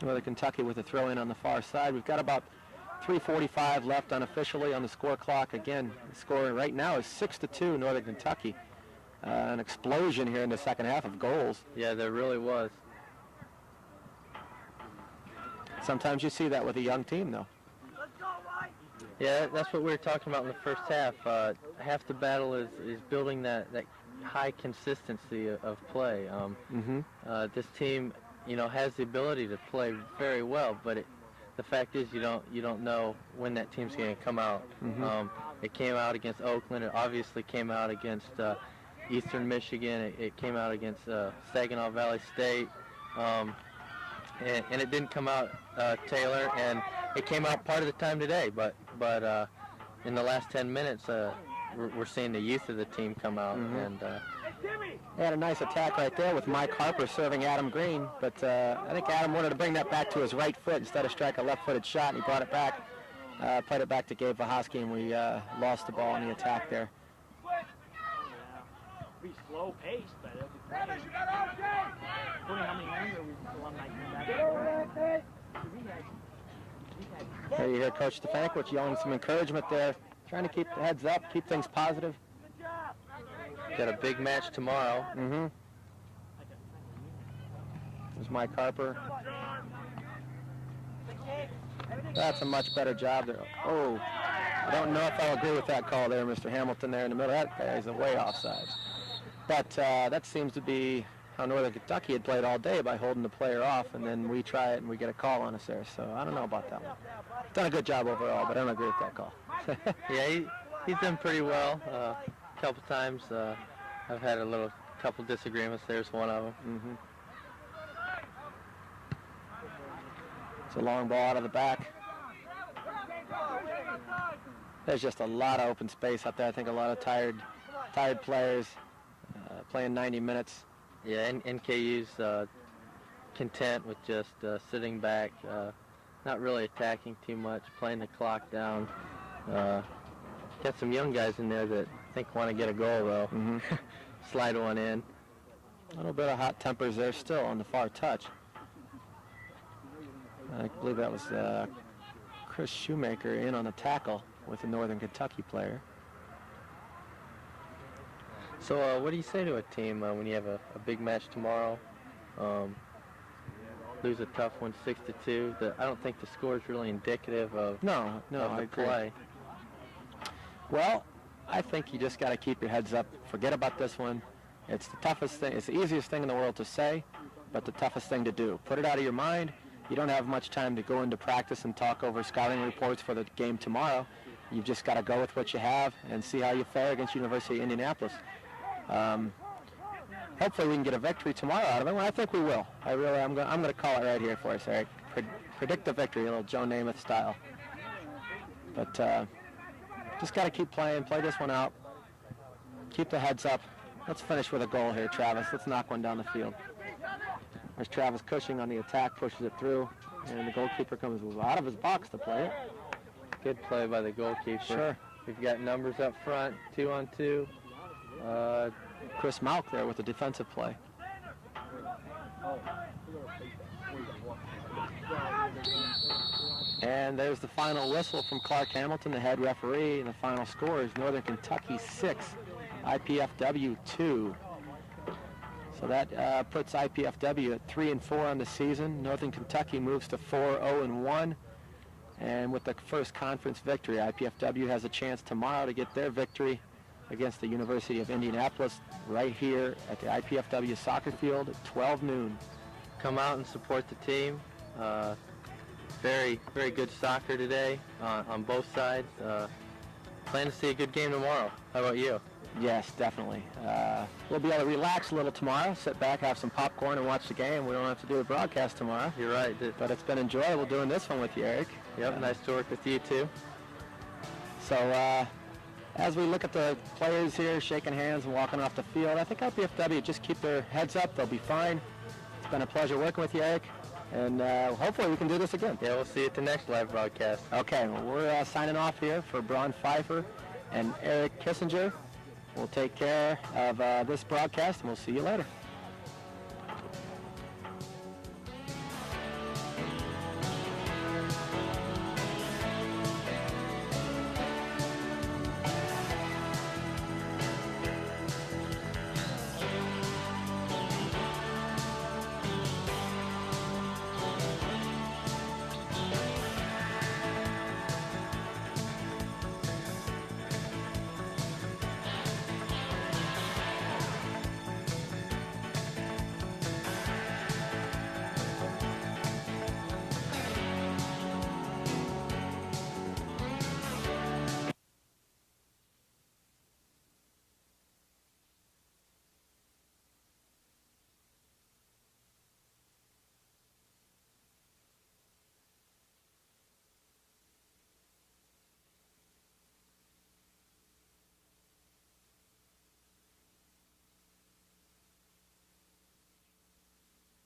Northern Kentucky with a throw-in on the far side. We've got about 3:45 left unofficially on the score clock. Again, the score right now is 6-2 Northern Kentucky. An explosion here in the second half of goals. Yeah, there really was. Sometimes you see that with a young team, though. Yeah, that's what we were talking about in the first half. Half the battle is building that high consistency of play. This team, has the ability to play very well, but the fact is you don't know when that team's going to come out. It came out against Oakland. It obviously came out against Eastern Michigan. It came out against Saginaw Valley State. And it didn't come out Taylor, and it came out part of the time today. But in the last 10 minutes, we're seeing the youth of the team come out. And they had a nice attack right there with Mike Harper serving Adam Green. But I think Adam wanted to bring that back to his right foot instead of strike a left-footed shot, and he brought it back, played it back to Gabe Vahoski, and we lost the ball in the attack there. Be slow paced, but it'll be great. How many hands are we alumni There you hear Coach Stefanowicz yelling some encouragement there, trying to keep the heads up, keep things positive. got a big match tomorrow. There's Mike Harper. That's a much better job there. Oh, I don't know if I'll agree with that call there, Mr. Hamilton there in the middle. That guy's way offside. But that seems to be how Northern Kentucky had played all day, by holding the player off, and then we try it and we get a call on us there. So I don't know about that one. Done a good job overall, but I don't agree with that call. Yeah, he's done pretty well. A couple times I've had a couple disagreements. There's one of them. It's a long ball out of the back. There's just a lot of open space out there. I think a lot of tired players playing 90 minutes. Yeah, NKU's content with just sitting back, not really attacking too much, playing the clock down. Got some young guys in there that I think want to get a goal, though. Slide one in. A little bit of hot tempers there still on the far touch. I believe that was Chris Shoemaker in on the tackle with a Northern Kentucky player. So what do you say to a team when you have a big match tomorrow, lose a tough one 6-2? I don't think the score is really indicative of no, of the play. Well, I think you just got to keep your heads up. Forget about this one. It's the toughest thing. It's the easiest thing in the world to say, but the toughest thing to do. Put it out of your mind. You don't have much time to go into practice and talk over scouting reports for the game tomorrow. You've just got to go with what you have and see how you fare against University of Indianapolis. Hopefully we can get a victory tomorrow out of it. Well, I think we will. I'm going to call it right here for us, Eric. Predict the victory, a little Joe Namath style. But just got to keep playing, play this one out, keep the heads up. Let's finish with a goal here, Travis. Let's knock one down the field. There's Travis Cushing on the attack, pushes it through, and the goalkeeper comes out of his box to play it. Good play by the goalkeeper. Sure. We've got numbers up front, 2-on-2. Chris Malk there with the defensive play. And there's the final whistle from Clark Hamilton, the head referee, and the final score is Northern Kentucky 6, IPFW 2. So that puts IPFW at 3-4 on the season. Northern Kentucky moves to 4-0-1. And with the first conference victory, IPFW has a chance tomorrow to get their victory against the University of Indianapolis right here at the IPFW soccer field at 12 noon. Come out and support the team. Very, very good soccer today on both sides. Plan to see a good game tomorrow. How about you? Yes, definitely. We'll be able to relax a little tomorrow, sit back, have some popcorn, and watch the game. We don't have to do a broadcast tomorrow. You're right. But it's been enjoyable doing this one with you, Eric. Yep, nice to work with you, too. So as we look at the players here shaking hands and walking off the field, I think IPFW just keep their heads up. They'll be fine. It's been a pleasure working with you, Eric. And hopefully we can do this again. Yeah, we'll see you at the next live broadcast. Okay, well, we're signing off here for Braun Pfeiffer and Eric Kissinger. We'll take care of this broadcast, and we'll see you later.